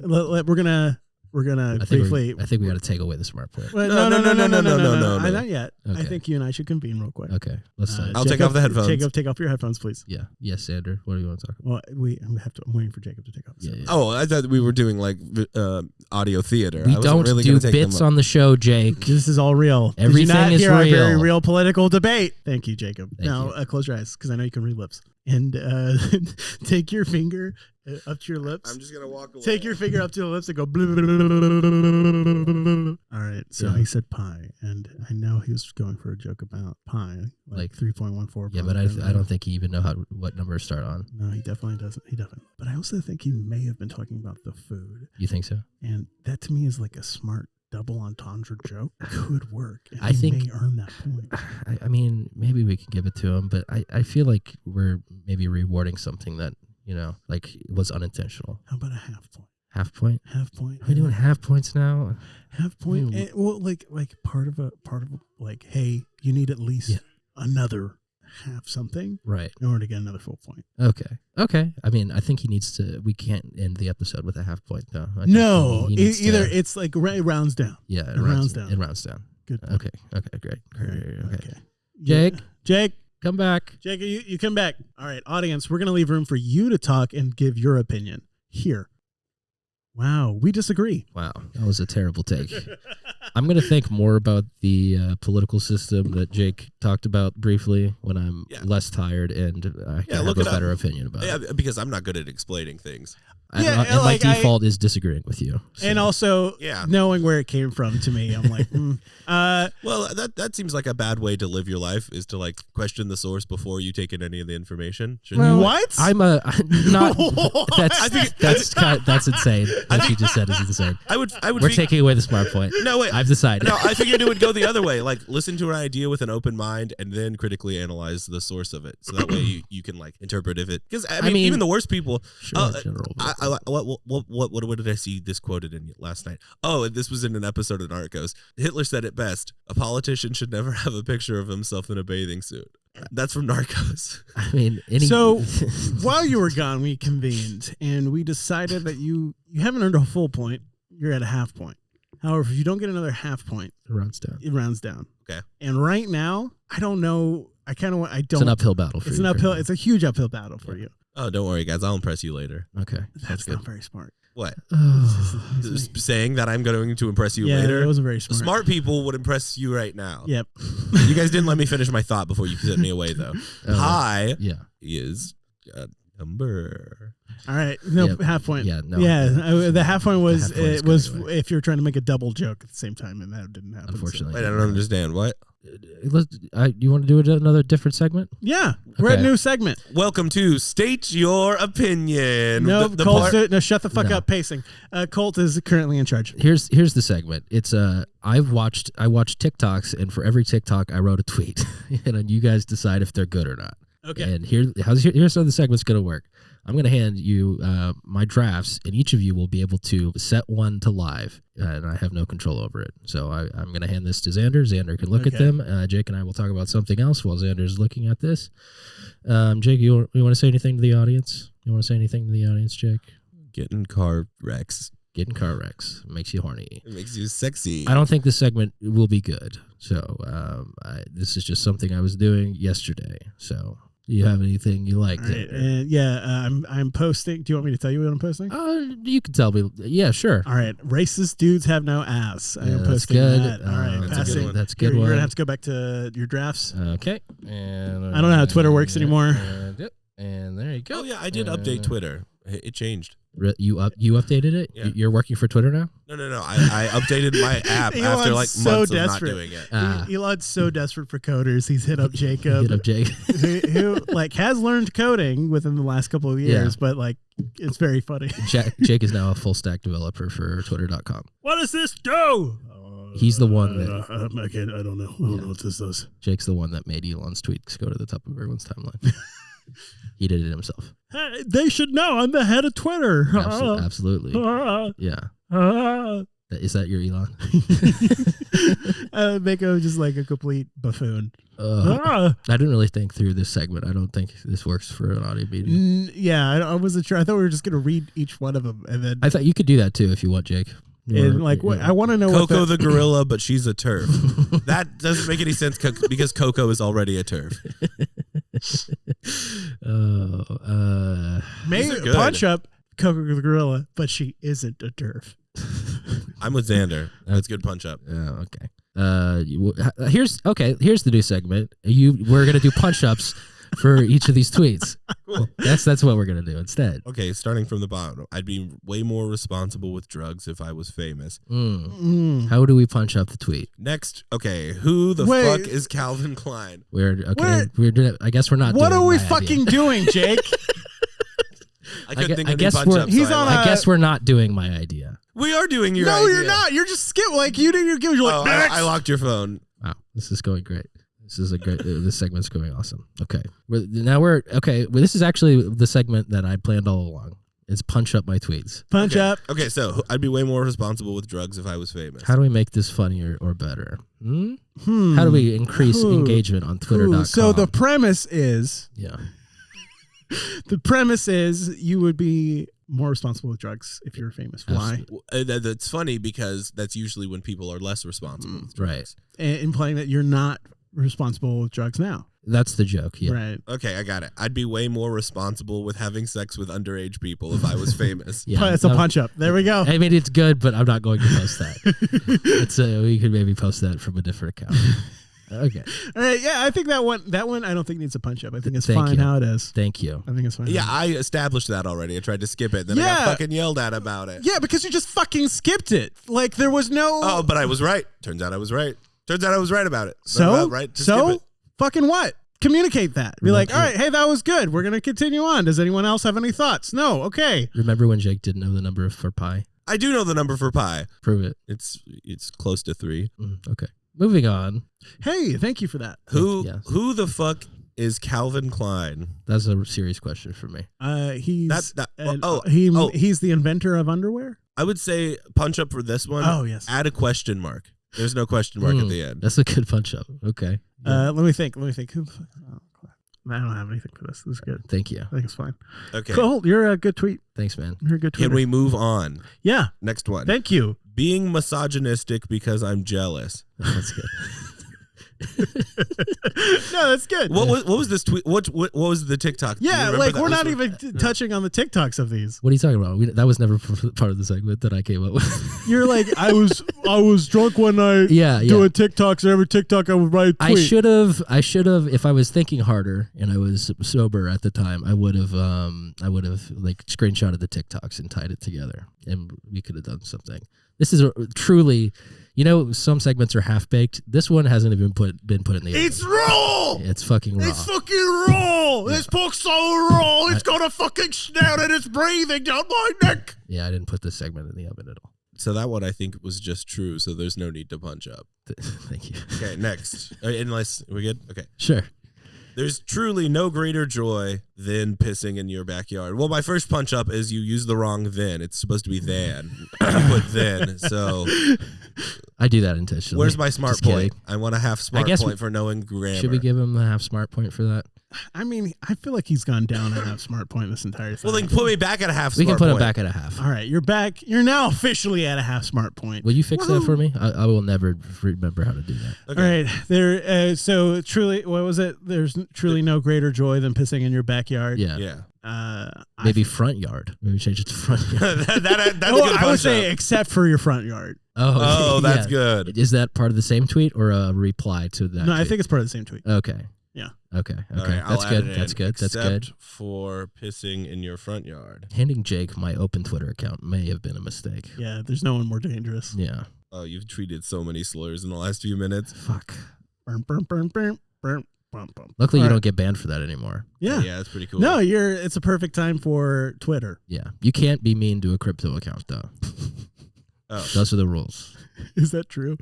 We're gonna briefly. I think we got to take away the smart point. No. Not yet. Okay. I think you and I should convene real quick. Okay. Let's start. I'll take off the headphones. Jacob, take off your headphones, please. Yeah. Yes, Sander. What do you want to talk about? Well, I'm waiting for Jacob to take off. Yeah. Oh, I thought we were doing audio theater. We don't do bits on the show, Jake. This is all real. Everything is real. Our very real political debate. Thank you, Jacob. Thank now you. Close your eyes because I know you can read lips. and take your finger up to your lips. I'm just gonna walk away. Take your finger up to your lips and go. Blah, blah, blah, blah, blah, blah. All right. So he said pie, and I know he was going for a joke about pie, like 3.14. Yeah, but I don't think he even know what numbers start on. No, he definitely doesn't. He definitely. But I also think he may have been talking about the food. You think so? And that to me is like a smart double entendre joke. Could work. And I think may earn that point. I mean, maybe we can give it to him, but I feel like we're maybe rewarding something that, like was unintentional. How about a half point? Half point? Half point. Are we doing half points now? Half point. And, well, like part of like, hey, you need at least another half something, right, in order to get another full point. Okay. I mean, I think he needs to. We can't end the episode with a half point, though. No, either it's like it rounds down. Yeah, it rounds down. It rounds down. Good. Okay. Great. Okay. Jake, come back. Jake, you come back. All right, audience, we're gonna leave room for you to talk and give your opinion here. Wow, we disagree. Wow, that was a terrible take. I'm going to think more about the political system that Jake talked about briefly when I'm less tired and I can have a better opinion about it. Yeah, because I'm not good at explaining things. And my default is disagreeing with you. So. And also knowing where it came from to me, I'm like, well, that seems like a bad way to live your life, is to like question the source before you take in any of the information. What? I'm not. That's insane. What you just said is insane. I would. We're taking away the smart point. No, wait. I've decided. No, I figured it would go the other way. Like, listen to an idea with an open mind and then critically analyze the source of it. So that way you can like interpret if it. Because I mean, even the worst people. Sure, what did I see this quoted in last night? Oh, this was in an episode of Narcos. Hitler said it best: a politician should never have a picture of himself in a bathing suit. That's from Narcos. I mean, so while you were gone, we convened and we decided that you haven't earned a full point. You're at a half point. However, if you don't get another half point, it rounds down. It rounds down. Okay. And right now, I don't know. I don't. It's an uphill battle for you. It's an uphill. It's a huge uphill battle for you. Oh, don't worry, guys. I'll impress you later. Okay. That's not very smart. What? Saying that I'm going to impress you later? Yeah, it wasn't very smart. Smart people would impress you right now. Yep. You guys didn't let me finish my thought before you sent me away, though. Pi is a number. All right. No, half point. Yeah, no. Yeah, the half point was if you're trying to make a double joke at the same time, and that didn't happen. Unfortunately. Wait, I don't understand. What? You want to do another different segment? Yeah, we're at a new segment. Welcome to State Your Opinion. No, Colt, shut the fuck up. Pacing. Colt is currently in charge. Here's the segment. It's I watched TikToks, and for every TikTok I wrote a tweet, and you guys decide if they're good or not. Okay. And here's how the segment's gonna work. I'm going to hand you my drafts, and each of you will be able to set one to live, and I have no control over it. So I'm going to hand this to Xander. Xander can look at them. Jake and I will talk about something else while Xander's looking at this. Jake, you want to say anything to the audience? Jake? Getting car wrecks. Getting car wrecks makes you horny. It makes you sexy. I don't think this segment will be good. So this is just something I was doing yesterday. So... Do you have anything you like? Right. I'm posting. Do you want me to tell you what I'm posting? You can tell me. Yeah, sure. All right. Racist dudes have no ass. I am that's posting good. that. All right. Passing. That's a good one. You're going to have to go back to your drafts. Okay. And I don't know how Twitter works anymore. And there you go. Oh, yeah. I did update Twitter. It changed. You updated it? Yeah. You're working for Twitter now? No. I updated my app after like months of not doing it. Elon's so desperate for coders. He's hit up Jakeb. who like has learned coding within the last couple of years, but like it's very funny. Jake is now a full stack developer for Twitter.com. What does this do? He's the one that I don't know. I don't know what this does. Jake's the one that made Elon's tweets go to the top of everyone's timeline. He did it himself. Hey, they should know I'm the head of Twitter. Absolutely. Yeah. Is that your Elon? Make him just like a complete buffoon. I didn't really think through this segment. I don't think this works for an audio meeting. I wasn't sure. I thought we were just going to read each one of them. And then I thought you could do that too if you want, Jake. And like, I want to know Coco the gorilla, but she's a turf. That doesn't make any sense because Coco is already a turf. Punch up Coco the gorilla, but she isn't a turf. I'm with Xander. That's good punch up. Oh, okay. Here's the new segment. We're gonna do punch ups for each of these tweets. Cool. That's what we're gonna do instead. Okay, starting from the bottom. I'd be way more responsible with drugs if I was famous. How do we punch up the tweet? Next, okay, who the fuck is Calvin Klein? We're doing. I guess we're not. What doing are we my fucking idea. doing, Jake? I couldn't think I of guess any punch we're- up. he's so on I- a- I guess we're not doing my idea. We are doing your No, idea. you're not. You're just skip. Like you didn't give. You're like, Oh, next. I locked your phone. Wow, this is going great. This is a great. This segment's going awesome. Okay, we're okay. Well, this is actually the segment that I planned all along. It's punch up my tweets. Punch Okay. up. Okay, so I'd be way more responsible with drugs if I was famous. How do we make this funnier or better? How do we increase engagement on Twitter.com? So the premise is yeah. You would be more responsible with drugs if you're famous. Why? That's funny because that's usually when people are less responsible. with drugs. Right. Implying that you're not responsible with drugs now. That's the joke. Yeah. Right. Okay, I got it. I'd be way more responsible with having sex with underage people if I was famous. Yeah. It's a punch up. There we go. I mean, it's good, but I'm not going to post that. We could maybe post that from a different account. Okay. All right. Yeah, I think that one I don't think needs a punch up. I think it's Thank fine you. how it is. Thank you. I think it's fine. Yeah, I established that already. I tried to skip it. Then I Yeah. got fucking yelled at about it. Yeah, because you just fucking skipped it. Like there was no. Oh, but I was right. Turns out I was right. Turns out I was right about it. So right to skip it. fucking what? Communicate that. Be like, Remember- all right, hey, that was good. We're gonna continue on. Does anyone else have any thoughts? No. Okay. Remember when Jake didn't know the number for pi? I do know the number for pi. Prove it. It's close to 3. Okay. Moving on. Hey, thank you for that. Yes. Who the fuck is Calvin Klein? That's a serious question for me. He's oh. he's the inventor of underwear. I would say punch up for this one. Oh, yes. Add a question mark. There's no question mark at the end. That's a good punch up. Okay. Let me think. Who? Oh, I don't have anything for this. This is good. Thank you. I think it's fine. Okay. Cool. You're a good tweet. Thanks, man. You're a good tweet. Can we move on? Yeah. Next one. Thank you. Being misogynistic because I'm jealous. That's good. No, that's good. What was this tweet? What was the TikTok? Do you Yeah, remember like that? we're Was not it- even touching on the TikToks of these. What are you talking about? That was never part of the segment that I came up with. You're like, I was drunk one night. Yeah, yeah. Doing TikToks. So every TikTok I would write a tweet. I should have, if I was thinking harder and I was sober at the time, I would have like screenshotted the TikToks and tied it together, and we could have done something. This is truly, some segments are half baked. This one hasn't even been put in the oven. It's raw. It's fucking raw. It's fucking raw. This book's so raw. It's got a fucking snout and it's breathing down my neck. Yeah, I didn't put this segment in the oven at all. So that one I think was just true. So there's no need to punch up. Thank you. Okay, next. Unless we're good. Okay. Sure. There's truly no greater joy than pissing in your backyard. Well, my first punch up is you use the wrong then. It's supposed to be then. You put then. So I do that intentionally. where's my smart Just kidding. point? I want a half smart guess point for knowing grammar. Should we give him a half smart point for that? I mean, I feel like he's gone down a half smart point this entire thing. Well, then put me back at a half We smart can put point. him back at a half. All right, you're back. You're now officially at a half smart point. Will you fix that for me? I will never remember how to do that. Okay. All right, so truly, what was it? There's truly no greater joy than pissing in your backyard. Yeah. Yeah. Maybe front yard. Maybe change it to front yard. that's a good I would punch say up. except for your front yard. Oh, that's yeah. good. Is that part of the same tweet or a reply to that? No, I tweet? think it's part of the same tweet. Okay. Yeah. Okay. All right, I'll That's add good. it That's in. good. That's good. Except for pissing in your front yard. Handing Jake my open Twitter account may have been a mistake. Yeah, there's no one more dangerous. Yeah. Oh, you've tweeted so many slurs in the last few minutes. Fuck. Burn, burn, burn, burn, burn, burn, burn. Luckily, All you right. don't get banned for that anymore. Yeah. Yeah, that's pretty cool. No, it's a perfect time for Twitter. Yeah. You can't be mean to a crypto account, though. Oh. Those are the rules. Is that true?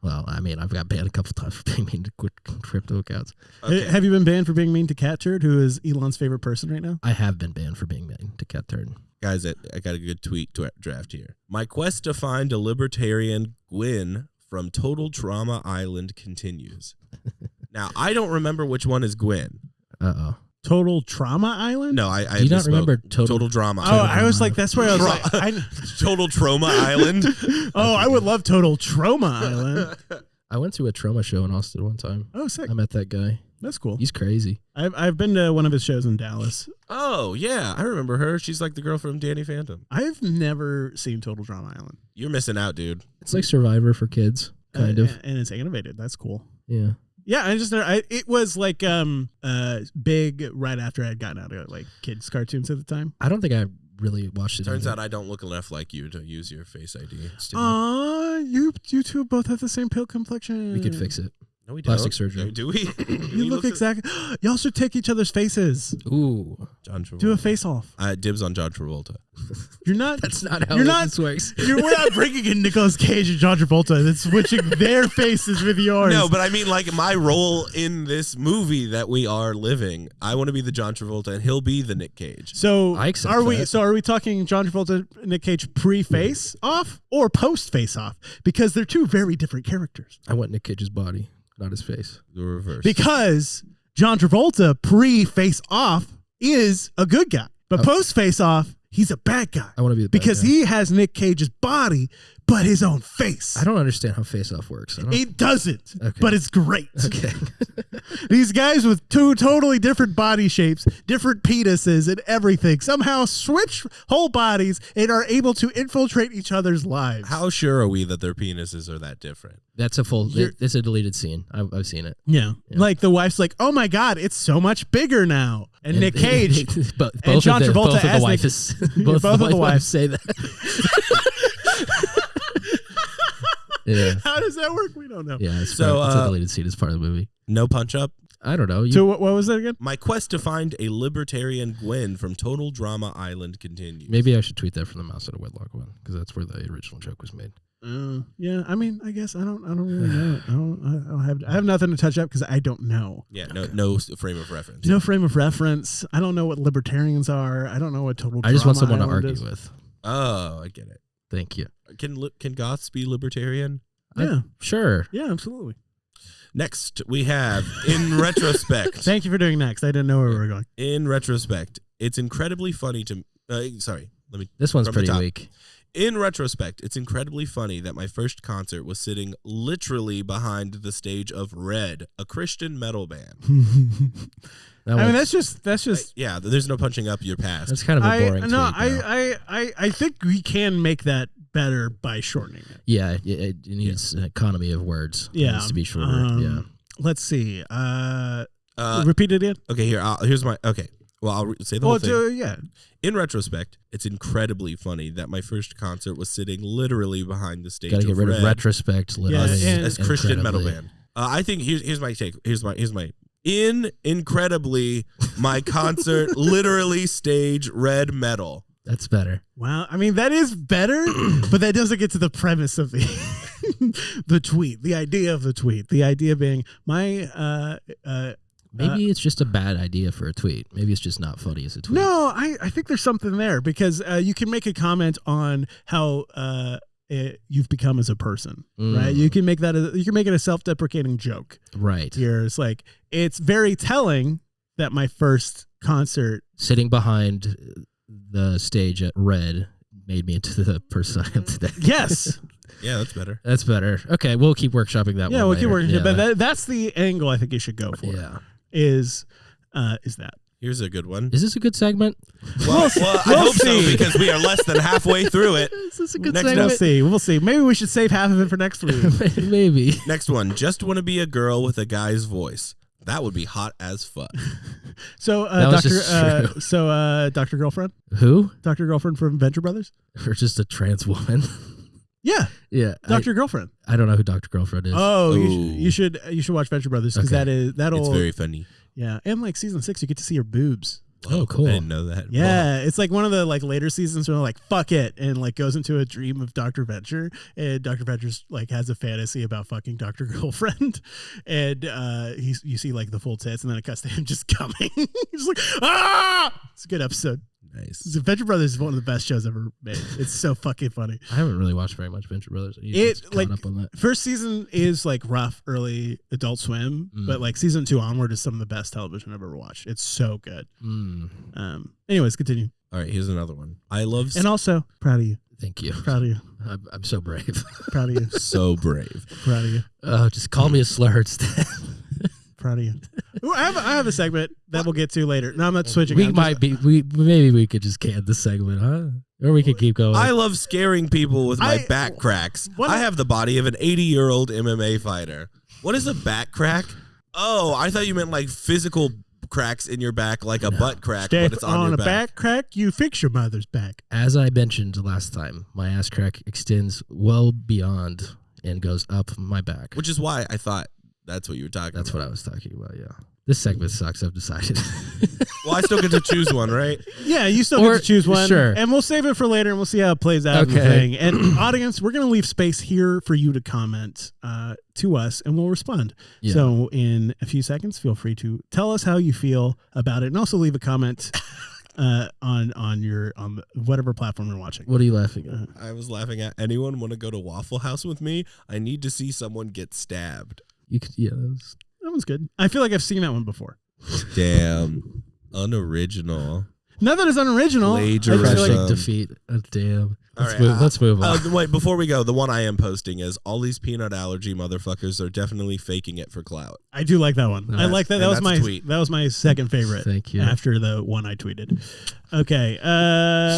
Well, I mean, I've got banned a couple times for being mean to crypto accounts. Okay. Have you been banned for being mean to Cat Turd, who is Elon's favorite person right now? I have been banned for being mean to Cat Turd. Guys, I got a good tweet draft here. My quest to find a libertarian Gwyn from Total Trauma Island continues. Now, I don't remember which one is Gwyn. Uh-oh. Total Trauma Island? No, I Do you not misspoke. remember Total Drama Oh, Island. I was like, that's where I was like, Total Trauma Island. oh, I would love Total Trauma Island. I went to a trauma show in Austin one time. Oh, sick. I met that guy. That's cool. He's crazy. I've been to one of his shows in Dallas. Oh, yeah. I remember her. She's like the girl from Danny Phantom. I've never seen Total Drama Island. You're missing out, dude. It's like Survivor for kids, kind of. And it's animated. That's cool. Yeah. Yeah, it was like big right after I had gotten out of like kids cartoons at the time. I don't think I really watched it. Turns either. out I don't look enough like you to use your Face ID. You two both have the same pale complexion. We could fix it. No, we don't. Plastic surgery. Do we? You look exactly. Y'all should take each other's faces. Ooh, John Travolta. Do a face off. Dibs on John Travolta. You're not. that's not how this works. We're not bringing in Nicolas Cage and John Travolta. That's switching their faces with yours. No, but I mean, like, my role in this movie that we are living, I want to be the John Travolta, and he'll be the Nick Cage. So I accept are we? that. So are we talking John Travolta, Nick Cage pre-face off or post-face off? Because they're two very different characters. I want Nick Cage's body, not his face. The reverse. Because John Travolta pre-face off is a good guy, but post-face off, he's a bad guy. I want to be the bad because guy. he has Nick Cage's body, but his own face. I don't understand how Face Off works. It doesn't, Okay. but it's great. Okay. These guys with two totally different body shapes, different penises and everything, somehow switch whole bodies and are able to infiltrate each other's lives. How sure are we that their penises are that different? That's a full. It's a deleted scene. I've seen it. Yeah. Like the wife's like, oh my God, it's so much bigger now. And Nick Cage both and John Travolta both of as the wife Nick- is both of the wives say that. Yeah. How does that work? We don't know. Yeah. It's So, it's a deleted scene as part of the movie. No punch up? I don't know. So what was that again? My quest to find a libertarian Gwen from Total Drama Island continues. Maybe I should tweet that from the Mouse out of Wedlock one because that's where the original joke was made. Yeah, I mean, I guess I don't really know. I have nothing to touch up because I don't know. Yeah, no frame of reference. No frame of reference. I don't know what libertarians are. I don't know what total. I just want Drama someone to Island argue is. with. Oh, I get it. Thank you. Can goths be libertarian? Yeah, Sure. yeah, absolutely. Next, we have, in retrospect. Thank you for doing next. I didn't know where we were going. In retrospect, it's incredibly funny to. This one's From the pretty top. weak. In retrospect, it's incredibly funny that my first concert was sitting literally behind the stage of Red, a Christian metal band. That I mean, one's- that's just. Yeah, there's no punching up your past. that's kind of a boring. tweet, though. I think we can make that better by shortening it. Yeah, it needs an economy of words. It Yeah, needs to be shorter. Yeah. Let's see. Repeat it again. Okay, here's my. Okay, well, I'll say the whole thing. Yeah. In retrospect, it's incredibly funny that my first concert was sitting literally behind the stage Got to get of rid Red of retrospect. Literally, and- as Christian metal incredibly. band. I think here's my take. Here's my. Incredibly, my concert literally staged Red metal. That's better. Wow. I mean, that is better, but that doesn't get to the premise of the the tweet. The idea of the tweet. The idea being my Maybe it's just a bad idea for a tweet. Maybe it's just not funny as a tweet. No, I think there's something there because you can make a comment on how you've become as a person, right? You can make that you can make it a self-deprecating joke. Right. Here, it's like it's very telling that my first concert. Sitting behind the stage at Red made me into the person I am today. Yes. Yeah, that's better. That's better. Okay, we'll keep workshopping that one. Yeah, we'll keep later. working. Yeah. But that's the angle I think you should go for. Yeah. Is that. Here's a good one. Is this a good segment? Well, I hope so because we are less than halfway through it. Is this a good Next segment? We'll see. Maybe we should save half of it for next week. Maybe. Next one. Just want to be a girl with a guy's voice. That would be hot as fuck. So, That was just true. Dr. Girlfriend? Who? Dr. Girlfriend from Venture Brothers? Or just a trans woman? Yeah. Yeah. Dr. Girlfriend. I don't know who Dr. Girlfriend is. Oh, Ooh. you should watch Venture Brothers because Okay. that'll It's very funny. yeah, and like season 6 you get to see her boobs. Oh, cool. I didn't know that. Yeah, it's like one of the like later seasons where they're like fuck it and like goes into a dream of Dr. Venture and Dr. Venture's like has a fantasy about fucking Dr. Girlfriend and you see like the full tits and then it cuts to him just coming. He's like ah! It's a good episode. Nice. Venture Brothers is one of the best shows ever made. It's so fucking funny. I haven't really watched very much Venture Brothers. I usually It get like caught up on that. first season is like rough early Adult Swim, but like season 2 onward is some of the best television I've ever watched. It's so good. Anyways, continue. All right, here's another one. I love And also, proud of you. Thank you. Proud of you. I'm so brave. Proud of you. so brave. Proud of you. Just call me a slur instead. Proud of you. Ooh, I have a segment that we'll get to later. No, I'm not switching. We maybe we could just can the segment, huh? Or we could keep going. I love scaring people with my back cracks. what- I have the body of an 80-year-old MMA fighter. What is a back crack? Oh, I thought you meant like physical cracks in your back, like a butt crack, Stay but it's on your a back crack, you fix your mother's back. As I mentioned last time, my ass crack extends well beyond and goes up my back. Which is why I thought that's what you were talking about. That's what I was talking about, yeah. This segment sucks, I've decided. Well, I still get to choose one, right? Yeah, you still get to choose one. Sure. And we'll save it for later, and we'll see how it plays out in the thing. And audience, we're going to leave space here for you to comment to us, and we'll respond. Yeah. So in a few seconds, feel free to tell us how you feel about it, and also leave a comment on whatever platform you're watching. What are you laughing at? I was laughing at, anyone want to go to Waffle House with me? I need to see someone get stabbed. You could, yeah, That one's good. I feel like I've seen that one before. Damn. Unoriginal. Not that it's unoriginal. Plagiarism. I just feel crushing like defeat. Damn. All Let's, right, let's move on. Wait, before we go, the one I am posting is all these peanut allergy motherfuckers are definitely faking it for clout. I do like that one. I like that. And that's a tweet. That was my second favorite. Thank you. After the one I tweeted. Okay.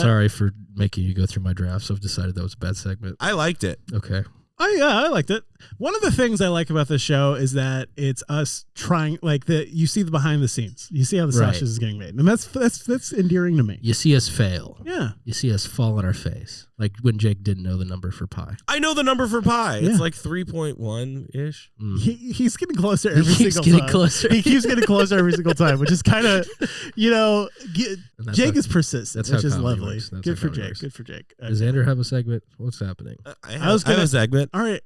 Sorry for making you go through my drafts. I've decided that was a bad segment. I liked it. Okay. I liked it. One of the things I like about this show is that it's us trying, like, you see the behind the scenes. You see how the Right. sausage is getting made, and that's endearing to me. You see us fail. Yeah. You see us fall on our face. Like when Jake didn't know the number for pi. I know the number for pi. Yeah. It's like 3.1-ish. He's getting closer every He keeps single getting time. closer. He keeps getting closer every single time, which is kind of, And that's Jake how- is persistent, that's which how is comedy lovely. works. That's Good how for comedy Jake. works. Good for Jake. Does Andrew have a segment? What's happening? I was gonna- have a segment. All right.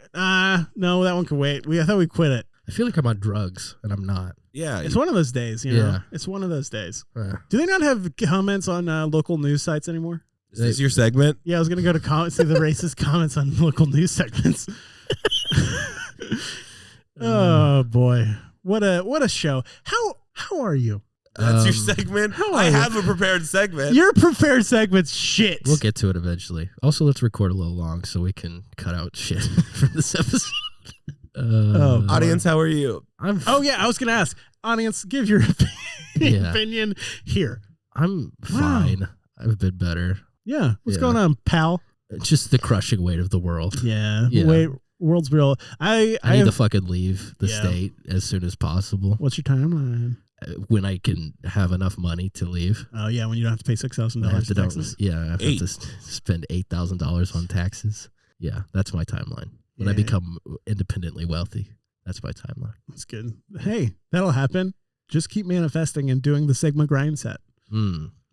No, that one can wait. I thought we quit it. I feel like I'm on drugs, and I'm not. Yeah. It's one of those days, you know? Yeah. It's one of those days. Uh, Do they not have comments on local news sites anymore? Is this your segment? Yeah, I was going to go to see the racist comments on local news segments. Oh, boy. What a show. How are you? That's your segment? how I are you? have a prepared segment. Your prepared segment's shit. We'll get to it eventually. Also, let's record a little long so we can cut out shit from this episode. Audience, how are you? Oh, yeah, I was going to ask. Audience, give your Yeah. opinion here. I'm Wow. fine. I've been better. Yeah. What's Yeah. going on, pal? It's just the crushing weight of the world. Yeah. Yeah. Wait, world's real. I I need have, to fucking leave the Yeah. state as soon as possible What's your timeline? when I can have enough money to leave. Oh, yeah, when you don't have to pay $6,000 I have to in taxes. I have Eight. to spend $8,000 on taxes. Yeah, that's my timeline. When I Yeah. become independently wealthy, that's my timeline. That's good. Hey, that'll happen. Just keep manifesting and doing the Sigma grind set.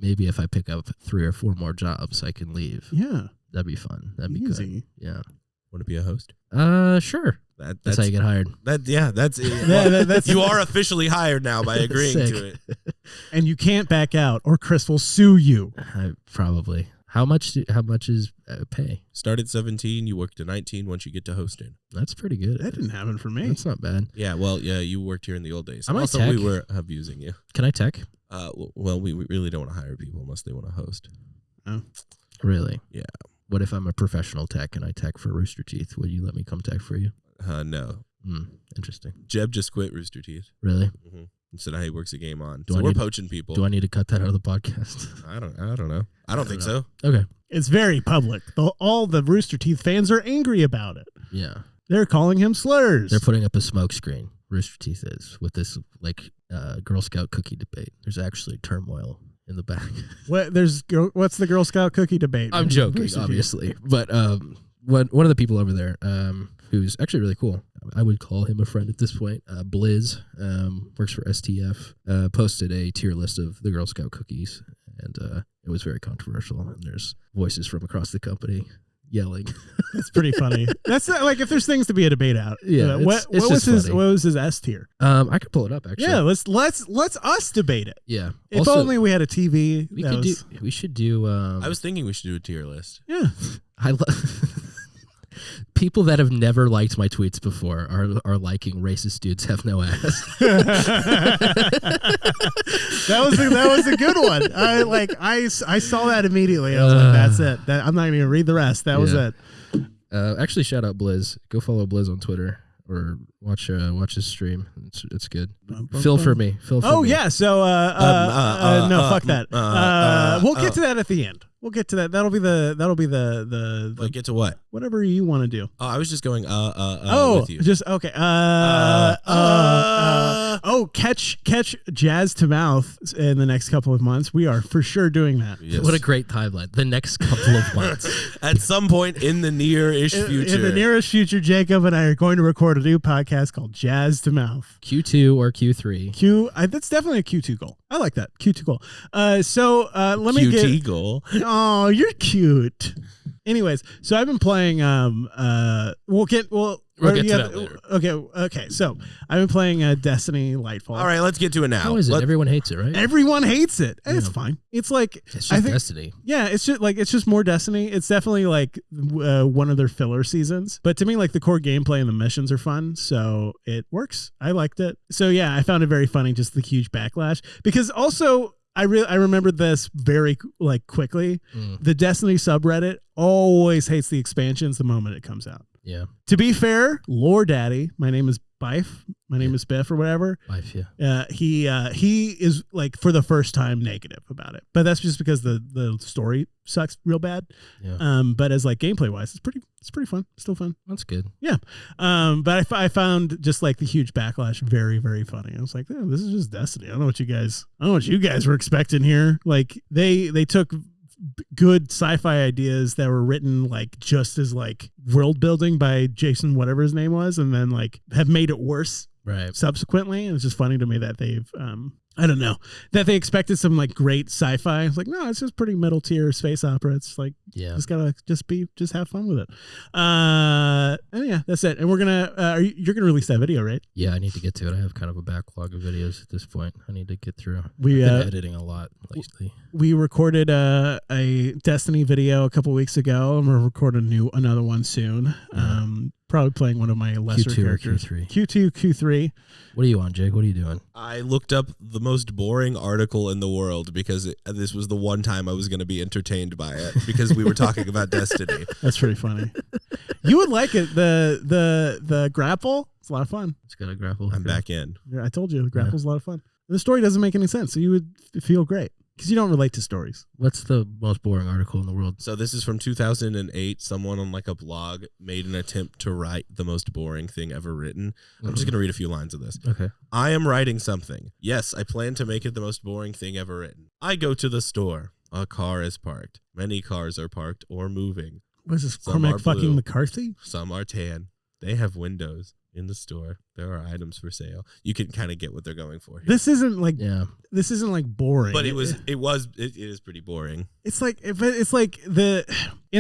Maybe if I pick up 3 or 4 more jobs, I can leave. Yeah. That'd be fun. That'd be Easy. good. Yeah. Want to be a host? Sure. That's That's how you get hired. That's that's you are officially hired now by agreeing Sick. to it. And you can't back out or Chris will sue you. Probably. How much is pay? Start at 17, you work to 19 once you get to hosting. That's pretty good. That didn't happen for me. That's not bad. Yeah, well, yeah, you worked here in the old days. Am I Also, tech? we were abusing you. Can I tech? Well, we really don't want to hire people unless they want to host. Really? Yeah. What if I'm a professional tech and I tech for Rooster Teeth? Would you let me come tech for you? No. Interesting. Jeb just quit Rooster Teeth. Really? And said he works a game on. Do So I we're need- poaching people. Do I need to cut that out of the podcast? I don't know. I don't think so. Okay. It's very public. All the Rooster Teeth fans are angry about it. Yeah. They're calling him slurs. They're putting up a smoke screen. Rooster Teeth is with this Girl Scout cookie debate. There's actually turmoil in the back. What's the Girl Scout cookie debate? I'm joking, Rooster Teeth. obviously, but one of the people over there, who's actually really cool. I would call him a friend at this point. Blizz, works for STF. Posted a tier list of the Girl Scout cookies, and it was very controversial. And there's voices from across the company yelling. That's pretty funny. That's like if there's things to be a debate out. Yeah, What it's was just funny. what was his S tier? I could pull it up actually. Yeah, let's us debate it. Yeah. If Also, only we had a TV. we should do. I was thinking we should do a tier list. Yeah. People that have never liked my tweets before are liking racist dudes have no ass. That was a good one. I saw that immediately. I was like, that's it. I'm not going to read the rest. That was Yeah. it. Actually, shout out Blizz. Go follow Blizz on Twitter or watch his stream. It's good. Phil for me. Oh yeah. So no, fuck that. We'll get to that at the end. We'll get to that. That'll be the Like, get to what? whatever you want to do. Oh, I was just going with you. Just okay. Catch Jazz to Mouth in the next couple of months. We are for sure doing that. Yes. What a great timeline. The next couple of months. At some point in the near-ish future. In the nearest future, Jacob and I are going to record a new podcast called Jazz to Mouth. Q2 or Q3. That's definitely a Q2 goal. I like that. Q2 goal. Let me QT goal. Oh, you're cute. Anyways, so I've been playing. We'll get to that later. Okay. So I've been playing Destiny Lightfall. All right, let's get to it now. How is it? Everyone hates it, right? Everyone hates it, and it's fine. It's like it's just Destiny. Yeah, it's just more Destiny. It's definitely like one of their filler seasons. But to me, like the core gameplay and the missions are fun, so it works. I liked it. So yeah, I found it very funny, just the huge backlash, because also. I remembered this very quickly. The Destiny subreddit always hates the expansions the moment it comes out. Yeah. To be fair, Lore Daddy, my name is Bife. My name is Biff or whatever. Biff, yeah. He is like for the first time negative about it, but that's just because the story sucks real bad. Yeah. But as like gameplay wise, it's pretty fun. Still fun. That's good. Yeah. But I found just like the huge backlash very, very funny. I was like, this is just Destiny. I don't know what you guys were expecting here. Like they took good sci-fi ideas that were written like just as like world building by Jason whatever his name was, and then like have made it worse subsequently. And it's just funny to me that they've I don't know, that they expected some like great sci-fi. It's like, no, it's just pretty middle tier space opera. It's like, just gotta just have fun with it. And yeah, that's it. And we're gonna you're gonna release that video, right? Yeah, I need to get to it. I have kind of a backlog of videos at this point. I need to get through. I've been editing a lot lately. We recorded a Destiny video a couple weeks ago, and we're recording another one soon. Probably playing one of my lesser Q2 characters. Or Q3. Q2, Q3. What are you on, Jake? What are you doing? I looked up the most boring article in the world because this was the one time I was going to be entertained by it because we were talking about Destiny. That's pretty funny. You would like it. The grapple. It's a lot of fun. It's got a grapple. I'm back in. Yeah, I told you the grapple's a lot of fun. The story doesn't make any sense, so you would feel great. Because you don't relate to stories. What's the most boring article in the world? So this is from 2008. Someone on like a blog made an attempt to write the most boring thing ever written. I'm just going to read a few lines of this. Okay. I am writing something. Yes, I plan to make it the most boring thing ever written. I go to the store. A car is parked. Many cars are parked or moving. What is this, Some Cormac are fucking blue. McCarthy? Some are tan. They have windows. In the store, there are items for sale. You can kind of get what they're going for here. This isn't like boring. But it is pretty boring. It's like in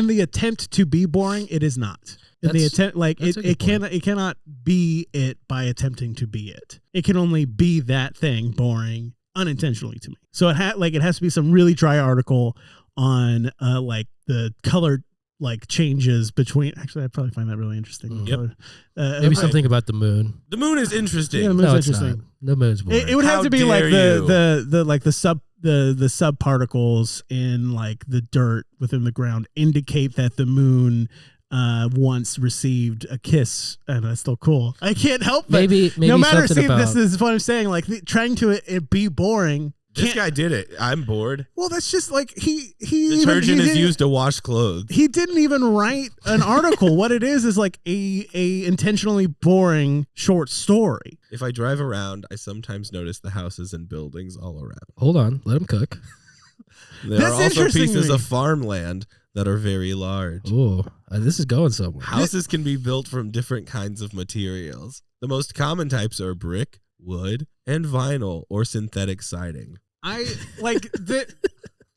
the attempt to be boring, it is not. It cannot be it by attempting to be it. It can only be that thing boring unintentionally to me. So it has to be some really dry article on like the color like changes between. Actually, I'd probably find that really interesting. Yep. Maybe something about the moon. The moon is interesting. Yeah, the moon's interesting. The moon's boring. It would have to be like the sub particles in like the dirt within the ground indicate that the moon once received a kiss, and that's still cool. I can't help but maybe no matter. See, this is what I'm saying. Like trying to it be boring. This guy did it. I'm bored. Well, that's just like he detergent is used to wash clothes. He didn't even write an article. What it is like a intentionally boring short story. If I drive around, I sometimes notice the houses and buildings all around. Hold on, let him cook. There are also pieces of farmland that are very large. Oh, this is going somewhere. Houses can be built from different kinds of materials. The most common types are brick, wood, and vinyl or synthetic siding.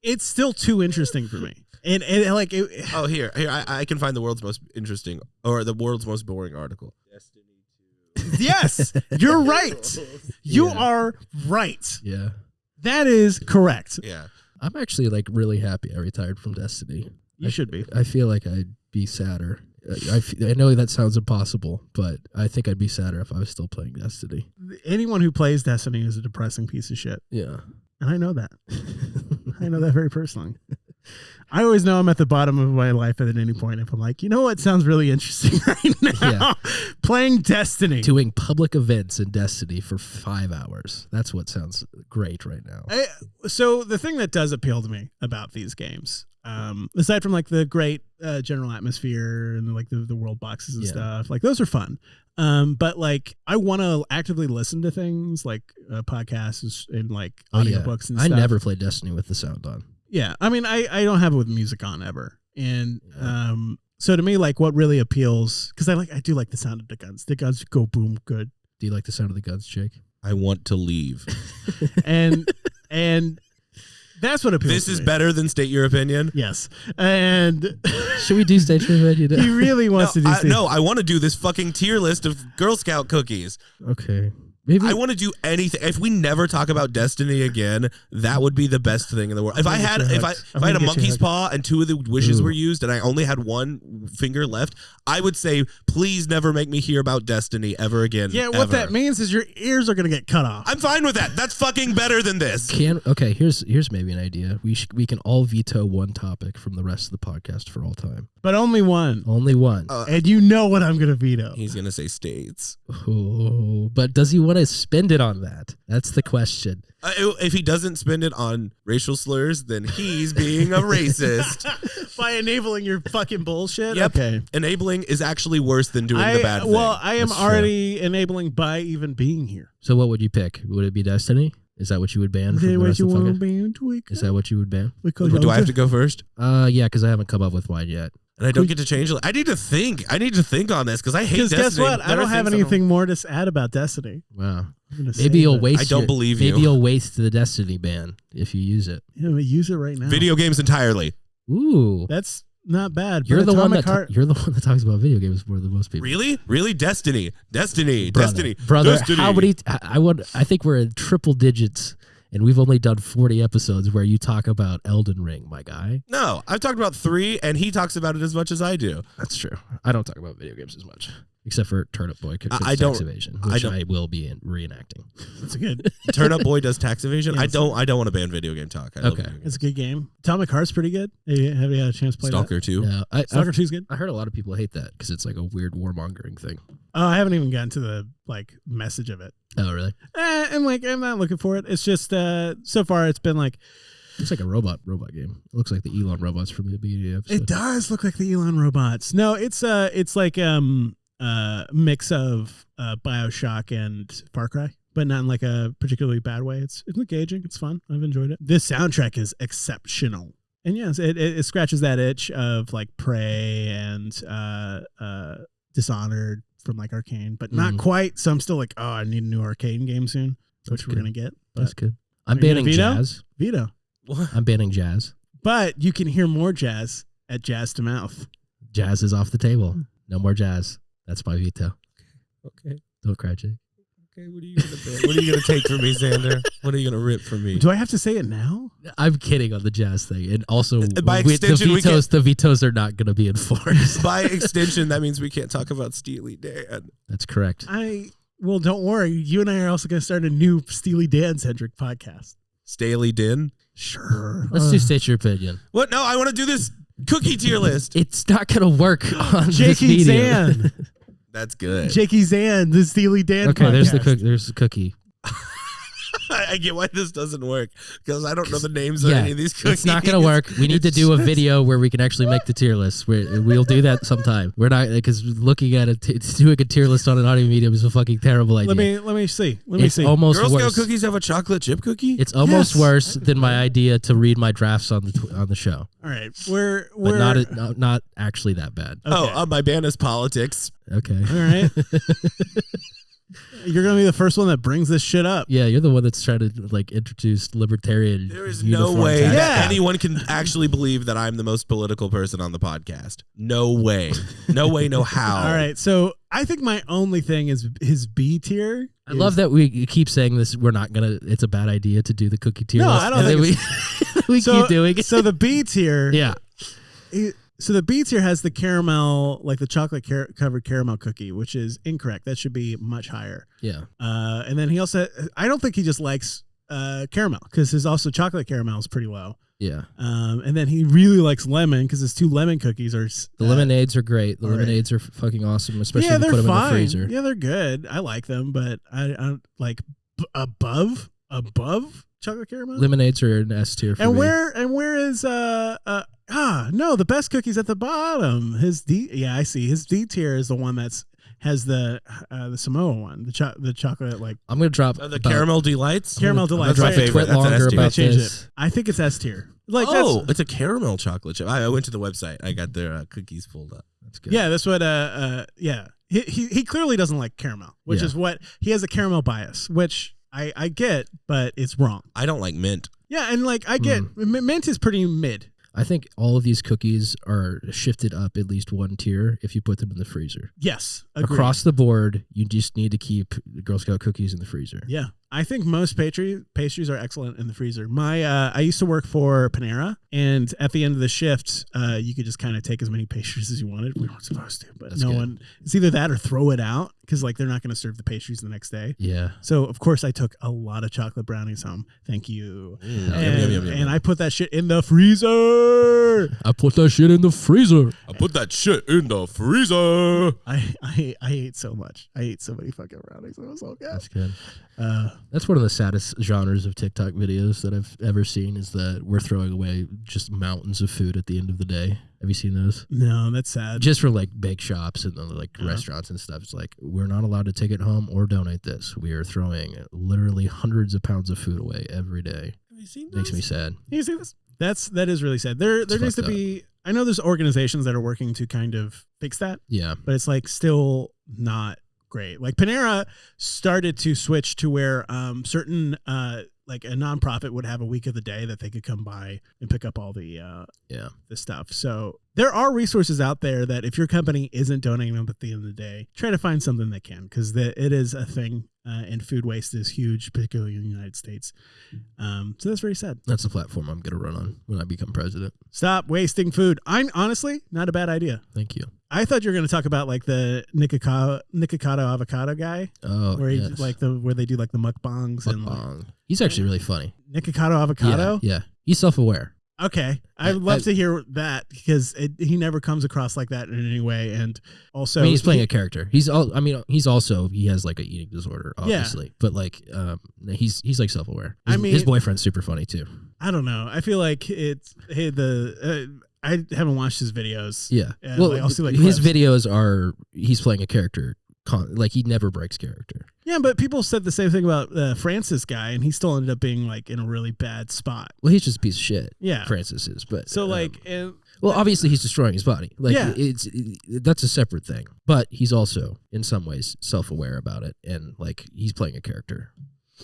It's still too interesting for me. And here I can find the world's most interesting or the world's most boring article. Destiny 2. Yes, you're right. You are right. Yeah, that is correct. Yeah, I'm actually like really happy I retired from Destiny. You should be. I feel like I'd be sadder. I know that sounds impossible, but I think I'd be sadder if I was still playing Destiny. Anyone who plays Destiny is a depressing piece of shit. Yeah. And I know that. I know that very personally. I always know I'm at the bottom of my life at any point if I'm like, you know what sounds really interesting right now? Yeah. Playing Destiny. Doing public events in Destiny for 5 hours. That's what sounds great right now. So the thing that does appeal to me about these games, aside from like the great general atmosphere and like the world boxes and stuff, like those are fun. But like I want to actively listen to things like podcasts and like audiobooks and stuff. I never played Destiny with the sound on. Yeah, I mean, I don't have it with music on ever, and so to me, like, what really appeals, because I do like the sound of the guns. The guns go boom good. Do you like the sound of the guns, Jake? I want to leave. and that's what appeals. This to is me. better than state your opinion. Yes, and Should we do stage review? he really wants to do. I want to do this fucking tier list of Girl Scout cookies. Okay. Maybe I want to do anything. If we never talk about Destiny again, that would be the best thing in the world. If I had a monkey's paw and 2 of the wishes were used and I only had 1 finger left, I would say, please never make me hear about Destiny ever again. Yeah, what that means is your ears are gonna get cut off. I'm fine with that. That's fucking better than this. Okay, here's maybe an idea. We can all veto 1 topic from the rest of the podcast for all time. But only one. Only 1. And you know what I'm gonna veto. He's gonna say states. Oh, but does he want to spend it on that? That's the question. If he doesn't spend it on racial slurs, then he's being a racist. By enabling your fucking bullshit? Yep. Okay. Enabling is actually worse than doing the bad thing. Well, I am That's already enabling by even being here. So what would you pick? Would it be Destiny? Is that what you would ban from the rest of the podcast? Is that what you would ban? Do I have to go first? Yeah, because I haven't come up with one yet. And I don't get to change it. I need to think. I need to think on this because I hate Destiny. Guess what? I don't have anything more to add about Destiny. Wow. Maybe you'll waste. I don't believe you. Maybe you'll waste the Destiny ban if you use it. Yeah, we use it right now. Video games entirely. Ooh. That's not bad. You're the one that talks about video games more than most people. Really? Destiny. Brother, Destiny. how many? I think we're in triple digits. And we've only done 40 episodes where you talk about Elden Ring, my guy. No, I've talked about 3, and he talks about it as much as I do. That's true. I don't talk about video games as much, except for Turnip Boy I don't- tax evasion, which I will be reenacting. That's a good. Turnip Boy does tax evasion. Yes. I don't want to ban video game talk. I love Okay. video games. It's a good game. Atomic Heart's pretty good. Have you had a chance to play Stalker 2. No, Stalker 2's good. I heard a lot of people hate that because it's like a weird warmongering thing. Oh, I haven't even gotten to the like message of it. Oh, really? And like I'm not looking for it. It's just so far it's been like It's like a robot game. It looks like the Elon robots from the beginning of the episode. it does look like the Elon robots. No, it's like mix of BioShock and Far Cry, but not in like a particularly bad way. It's engaging. It's fun. I've enjoyed it. This soundtrack is exceptional. And yes, it scratches that itch of like Prey and Dishonored from like Arcane, but not quite. So I'm still like, oh, I need a new Arcane game soon, which we're gonna get. That's good. I'm Are you gonna banning veto? jazz. Veto. What? I'm banning jazz. But you can hear more jazz at Jazz to Mouth. Jazz is off the table. No more jazz. That's my veto. Okay. Don't cry, Jake. Okay. What are you gonna ban? What are you gonna take from me, Xander? What are you gonna rip from me? Do I have to say it now? I'm kidding on the jazz thing, and also By extension, the vetoes are not going to be enforced. By extension, that means we can't talk about Steely Dan. That's correct. Well, don't worry. You and I are also going to start a new Steely Dan centric podcast. Staley Din. Sure. Let's just state your opinion. What? No, I want to do this cookie tier list. It's not going to work on this Jakey medium. Zan. That's good. Jakey Zan, the Steely Dan Okay, podcast. there's the cookie. I get why this doesn't work because I don't know the names of any of these cookies. It's not going to work. We need to do a video where we can actually make the tier list. We'll do that sometime. We're not, because looking at it, doing a tier list on an audio medium is a fucking terrible idea. Let me see. Let me It's see. almost Girl Scout worse. cookies have a chocolate chip cookie? It's almost Yes. worse than my idea to read my drafts on the show, All right. We're but not actually that bad. Okay. Oh, my ban is politics. Okay. All right. You're gonna be the first one that brings this shit up. Yeah, you're the one that's trying to like introduce libertarian. There is no uniform way tax. that anyone can actually believe that I'm the most political person on the podcast. No way. No way, no how. All right. So I think my only thing is his B tier. I love that we keep saying this. We're not gonna. It's a bad idea to do the cookie tier No, list. I don't and think then we keep doing it. So the B tier. Yeah. So the B tier has the caramel, like the chocolate covered caramel cookie, which is incorrect. That should be much higher. Yeah. And then he also, I don't think he just likes caramel because his also chocolate caramel is pretty low. Yeah. And then he really likes lemon because his 2 lemon cookies are. The lemonades are great. The all right. lemonades are fucking awesome, especially Yeah, if you they're put them fine. in the freezer. Yeah, they're good. I like them, but I don't like above chocolate caramel. Lemonades are an S tier for And me. where is no, the best cookie's at the bottom. His D, yeah, I see. His D tier is the one has the Samoa one, the chocolate like I'm gonna drop The caramel delights. caramel delights. That's my Right. favorite. Tweet longer That's an S about tier. Change this. it. I think it's S tier. Like Oh, that's, it's a caramel chocolate chip. I went to the website. I got their cookies pulled up. That's good. yeah, that's what yeah. He clearly doesn't like caramel, which Yeah. is what he has a caramel bias, which I get, but it's wrong. I don't like mint. Yeah, and like I get mint is pretty mid. I think all of these cookies are shifted up at least 1 tier if you put them in the freezer. Yes, agreed. Across the board, you just need to keep Girl Scout cookies in the freezer. Yeah, I think most pastries are excellent in the freezer. I used to work for Panera, and at the end of the shift, you could just kind of take as many pastries as you wanted. We weren't supposed to, but That's no good. one. It's either that or throw it out because like they're not going to serve the pastries the next day. Yeah. So of course I took a lot of chocolate brownies home. Thank you. Yum, And, yum, yum, and I put that shit in the freezer. I put that shit in the freezer. I put that shit in the freezer. I ate so much. I ate so many fucking brownies. It was so good. That's good. That's one of the saddest genres of TikTok videos that I've ever seen is that we're throwing away just mountains of food at the end of the day. Have you seen those? No, that's sad. Just for like bake shops and like restaurants and stuff. It's like, we're not allowed to take it home or donate this. We are throwing literally hundreds of pounds of food away every day. Have you seen Makes me sad. You see this? That is really sad. There needs to fucked be. I know there's organizations that are working to kind of fix that, Yeah. but it's like still not great. Like Panera started to switch to where certain like a nonprofit would have a week of the day that they could come by and pick up all the stuff. So there are resources out there that if your company isn't donating them at the end of the day, try to find something that can, because it is a thing. And food waste is huge, particularly in the United States. So that's very sad. That's the platform I'm going to run on when I become president. Stop wasting food. I'm honestly not a bad idea. Thank you. I thought you were going to talk about like the Nikocado avocado guy, Oh, where he yes. where they do like the mukbangs and like, Mukbang. He's actually really funny. Nikocado avocado. Yeah. He's self-aware. Okay, I'd love to hear that because he never comes across like that in any way, and also He's playing a character. He has like an eating disorder, obviously, but like, he's like self-aware. His boyfriend's super funny too. I don't know. I feel like it's I haven't watched his videos. Yeah. And, Well, like, I'll see, like, his clips. videos are he's playing a character. Like he never breaks character. Yeah, but people said the same thing about Francis guy, and he still ended up being like in a really bad spot. Well, he's just a piece of shit. Yeah. Francis is, but So like, well, obviously he's destroying his body. Like Yeah. that's a separate thing. But he's also in some ways self-aware about it, and like he's playing a character,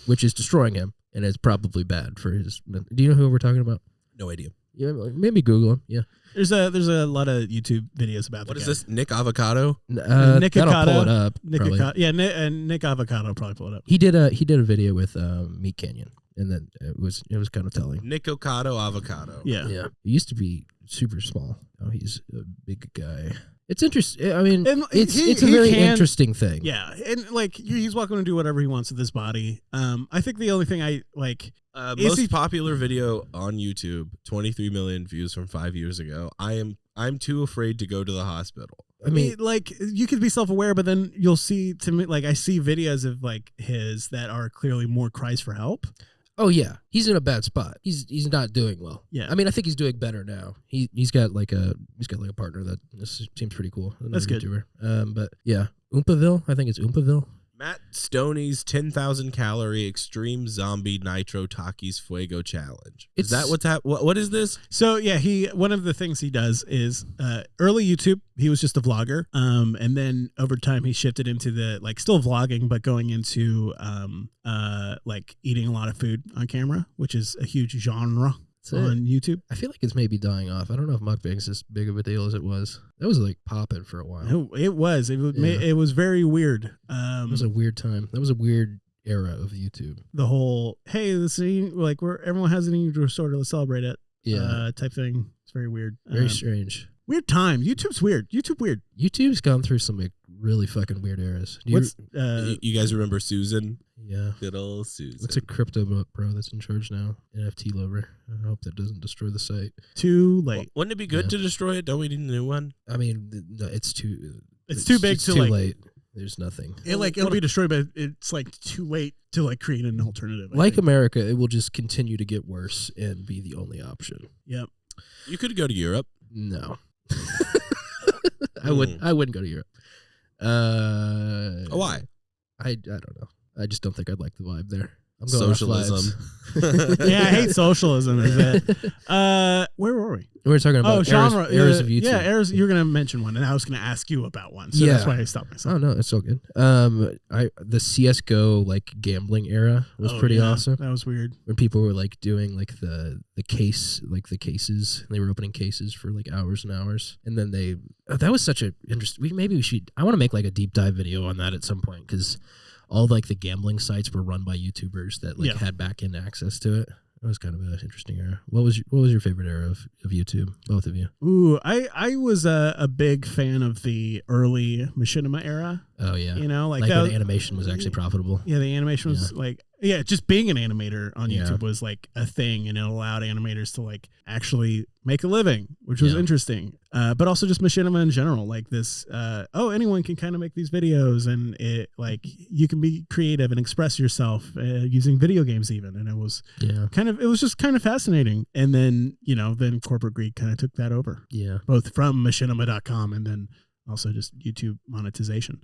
which is destroying him, and it's probably bad for his. Do you know who we're talking about? No idea. Yeah, maybe Google him. Yeah. there's a lot of YouTube videos about What the is guy. this? Nick Avocado? That'll pull it up. Nick probably. Avocado. Yeah, Nick Avocado will probably pull it up. He did a video with Meat Canyon, and then it was kind of telling. Nikocado avocado. Yeah. Yeah, he used to be super small. Now he's a big guy. It's interesting. I mean, And it's he a very can- interesting thing. Yeah, and like he's welcome to do whatever he wants with his body. I think the only thing I like is Most he- popular video on YouTube, 23 million views from 5 years ago. I'm too afraid to go to the hospital. I mean, like you could be self-aware, but then you'll see to me like I see videos of like his that are clearly more cries for help. oh yeah, he's in a bad spot. He's not doing well. Yeah. I mean, I think he's doing better now. He's got like a partner that this seems pretty cool. Another That's good. YouTuber. But yeah, Oompaville. I think it's Oompaville. Matt Stoney's 10,000 calorie extreme zombie nitro Takis Fuego challenge. Is that what's what is this? So yeah, one of the things he does is early YouTube, he was just a vlogger. And then over time he shifted into the like still vlogging, but going into like eating a lot of food on camera, which is a huge genre on YouTube. I feel like it's maybe dying off. I don't know if mukbang's as big of a deal as it was. That was like popping for a while. It was very weird. It was a weird time. That was a weird era of YouTube. The whole hey, this like where everyone has an eating disorder, let's celebrate it. Yeah. Type thing. It's very weird. Very strange. Weird time. YouTube's weird. YouTube weird. YouTube's gone through some like really fucking weird eras. Do What's You guys remember Susan? yeah. Good old Susan. What's a crypto bro that's in charge now? NFT lover. I hope that doesn't destroy the site. too late? Wouldn't it be good Yeah. to destroy it? Don't we need a new one? I mean, no, it's too. It's too big to too like. late. There's nothing. It'll be destroyed, but it's like too late to like create an alternative. I Like think. America, it will just continue to get worse and be the only option. Yep. You could go to Europe. No. I wouldn't go to Europe. Why? I don't know. I just don't think I'd like the vibe there. I'm going off Socialism. vibes. Yeah, I hate socialism. Is it? Where were we? We were talking about genre. eras of YouTube. Yeah, eras. You're gonna mention one, and I was gonna ask you about one. So that's Yeah. why I stopped myself. Oh no, it's so good. The CS:GO like gambling era was pretty yeah, awesome. That was weird. When people were like doing like the cases, they were opening cases for like hours and hours, and then that was such a interesting. Maybe we should. I want to make like a deep dive video on that at some point because all like the gambling sites were run by YouTubers that like had back end access to it. It was kind of an interesting era. What was your favorite era of YouTube? Both of you? Ooh, I was a big fan of the early machinima era. Oh yeah, You know, like when that. animation was actually profitable. Yeah, the animation was just being an animator on Yeah. YouTube was like a thing, and it allowed animators to like actually make a living, which was Yeah. interesting. But also just machinima in general, like this. Anyone can kind of make these videos, and it like you can be creative and express yourself using video games even, and it was just kind of fascinating. And then then corporate greed kind of took that over, Yeah. both from machinima.com and then also just YouTube monetization.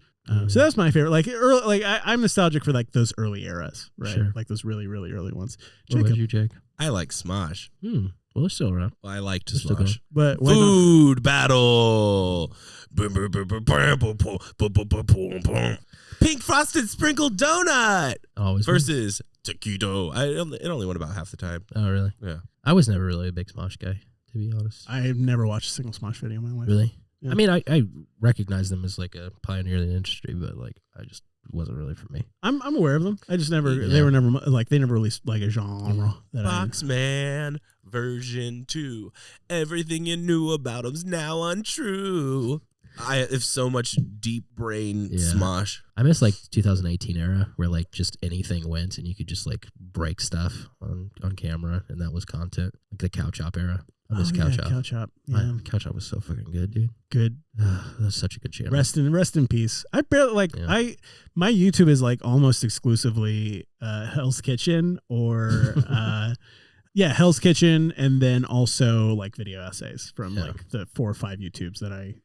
So that's my favorite. Like early, like I'm nostalgic for like those early eras, right? Sure. Like those really, really early ones. What about Jakeb, you, Jake? I like Smosh. Well, they're still around. Well, I liked They're still Smosh. but why not? Food battle. Boom, boom, boom, boom, boom, boom, boom, boom, boom, boom, boom, boom. Pink frosted sprinkled donut Always versus taquito. It only went about half the time. Oh, really? Yeah. I was never really a big Smosh guy, to be honest. I've never watched a single Smosh video in my life. Really? Yeah. I mean, I recognize them as like a pioneer in the industry, but like I just wasn't really for me. I'm aware of them. I just never. Yeah. They were never like they never released like a genre that Boxman version 2. Everything you knew about him's now untrue. I have so much deep brain Yeah. Smosh. I miss like 2018 era where like just anything went and you could just like break stuff on camera and that was content. Like the Cow Chop era. I miss Cow Chop. Cow Chop. Yeah, Cow Chop was so fucking good, dude. good. That was such a good channel. Rest in peace. I barely like Yeah. my YouTube is like almost exclusively Hell's Kitchen or Hell's Kitchen, and then also like video essays from like the 4 or 5 YouTubes that I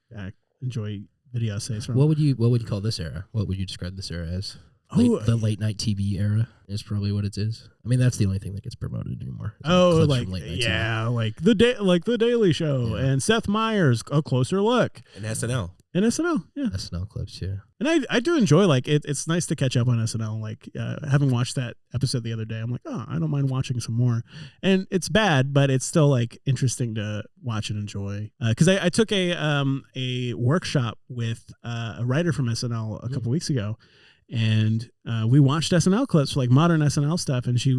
enjoy video essays from. What would you call this era? What would you describe this era as? The late night TV era is probably what it is. I mean, that's the only thing that gets promoted anymore. Clips Like from late night like the Daily Show and Seth Meyers, A Closer Look, And SNL. and SNL. Yeah, TV. SNL clips, yeah. and I do enjoy like it's nice to catch up on SNL. Like having watched that episode the other day, I'm like, oh, I don't mind watching some more. And it's bad, but it's still like interesting to watch and enjoy. Because I took a workshop with a writer from SNL a couple weeks ago. And we watched SNL clips, like modern SNL stuff, and she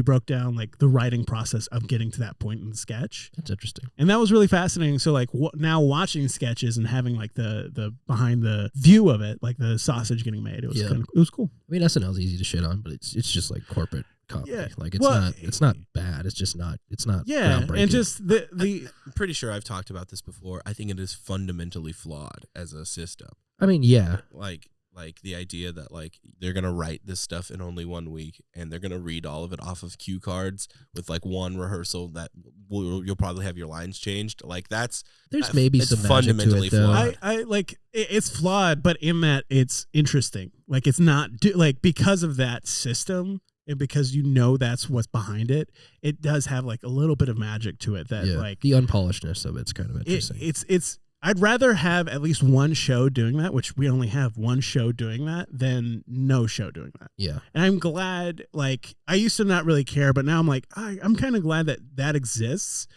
broke down like the writing process of getting to that point in the sketch. That's interesting. And that was really fascinating. So like now watching sketches and having like the behind the view of it, like the sausage getting made, it was it was cool. I mean, SNL's easy to shit on, but it's just like corporate comedy. Yeah. Like it's not bad. It's just not. It's not. Yeah, groundbreaking. and just the I'm pretty sure I've talked about this before. I think it is fundamentally flawed as a system. I mean, yeah. Like the idea that like they're gonna write this stuff in only 1 week and they're gonna read all of it off of cue cards with like one rehearsal that you'll probably have your lines changed. Like there's maybe it's some fundamentally magic to it, though. flawed. I like it's flawed, but in that it's interesting. Like it's not like because of that system. And because that's what's behind it, it does have like a little bit of magic to it that like the unpolishedness of it's kind of interesting. It's I'd rather have at least one show doing that, which we only have one show doing that, than no show doing that. Yeah. And I'm glad, like, I used to not really care, but now I'm like, I'm kind of glad that exists.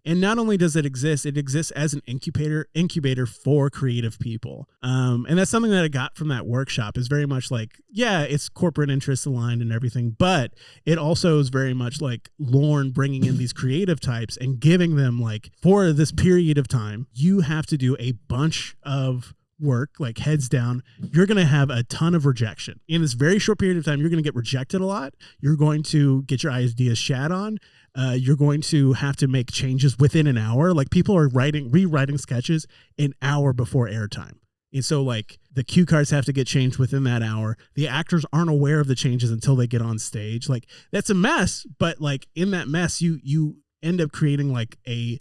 And not only does it exists as an incubator for creative people. And that's something that I got from that workshop is very much like, yeah, it's corporate interests aligned and everything, but it also is very much like Lorne bringing in these creative types and giving them like, for this period of time, you have to do a bunch of work, like heads down, you're going to have a ton of rejection. In this very short period of time, you're going to get rejected a lot. You're going to get your ideas shat on. You're going to have to make changes within an hour. Like people are rewriting sketches an hour before airtime. And so like the cue cards have to get changed within that hour. The actors aren't aware of the changes until they get on stage. Like that's a mess, but like in that mess, you end up creating like a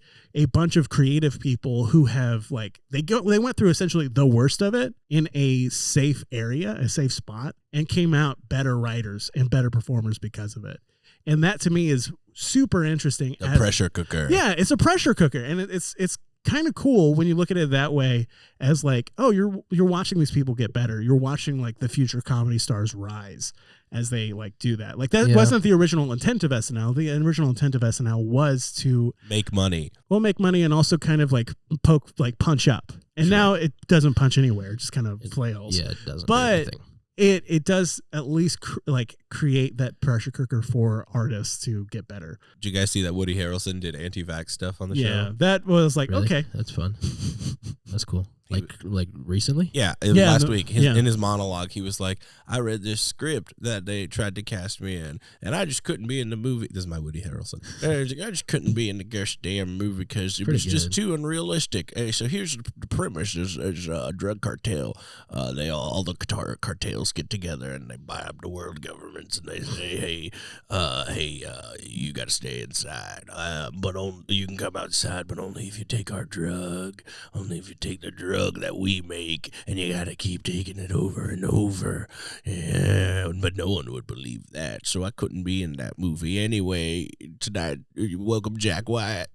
bunch of creative people who have like, they went through essentially the worst of it in a safe area, a safe spot, and came out better writers and better performers because of it. And that to me is super interesting. A pressure cooker. Yeah, it's a pressure cooker. And it's kind of cool when you look at it that way, as like, oh, you're watching these people get better. You're watching like the future comedy stars rise as they like do that. Like that wasn't the original intent of SNL. The original intent of SNL was to make money. Well, make money and also kind of like punch up. And now it doesn't punch anywhere. It just kind of flails. Yeah, it doesn't. But it does at least create that pressure cooker for artists to get better. Did you guys see that Woody Harrelson did anti-vax stuff on the show? Yeah, that was like, Really? okay. That's fun. That's cool. Like recently? Yeah, last week. In his monologue, he was like, I read this script that they tried to cast me in, and I just couldn't be in the movie. This is my Woody Harrelson. I just couldn't be in the gosh damn movie because it was just too unrealistic. So here's the premise. There's a drug cartel. All the cartels get together, and they buy up the world governments, and they say, hey, you got to stay inside. But you can come outside, but only if you take our drug. Only if you take the drug that we make, and you gotta keep taking it over and over. Yeah, but no one would believe that, so I couldn't be in that movie anyway. Tonight, welcome Jack White.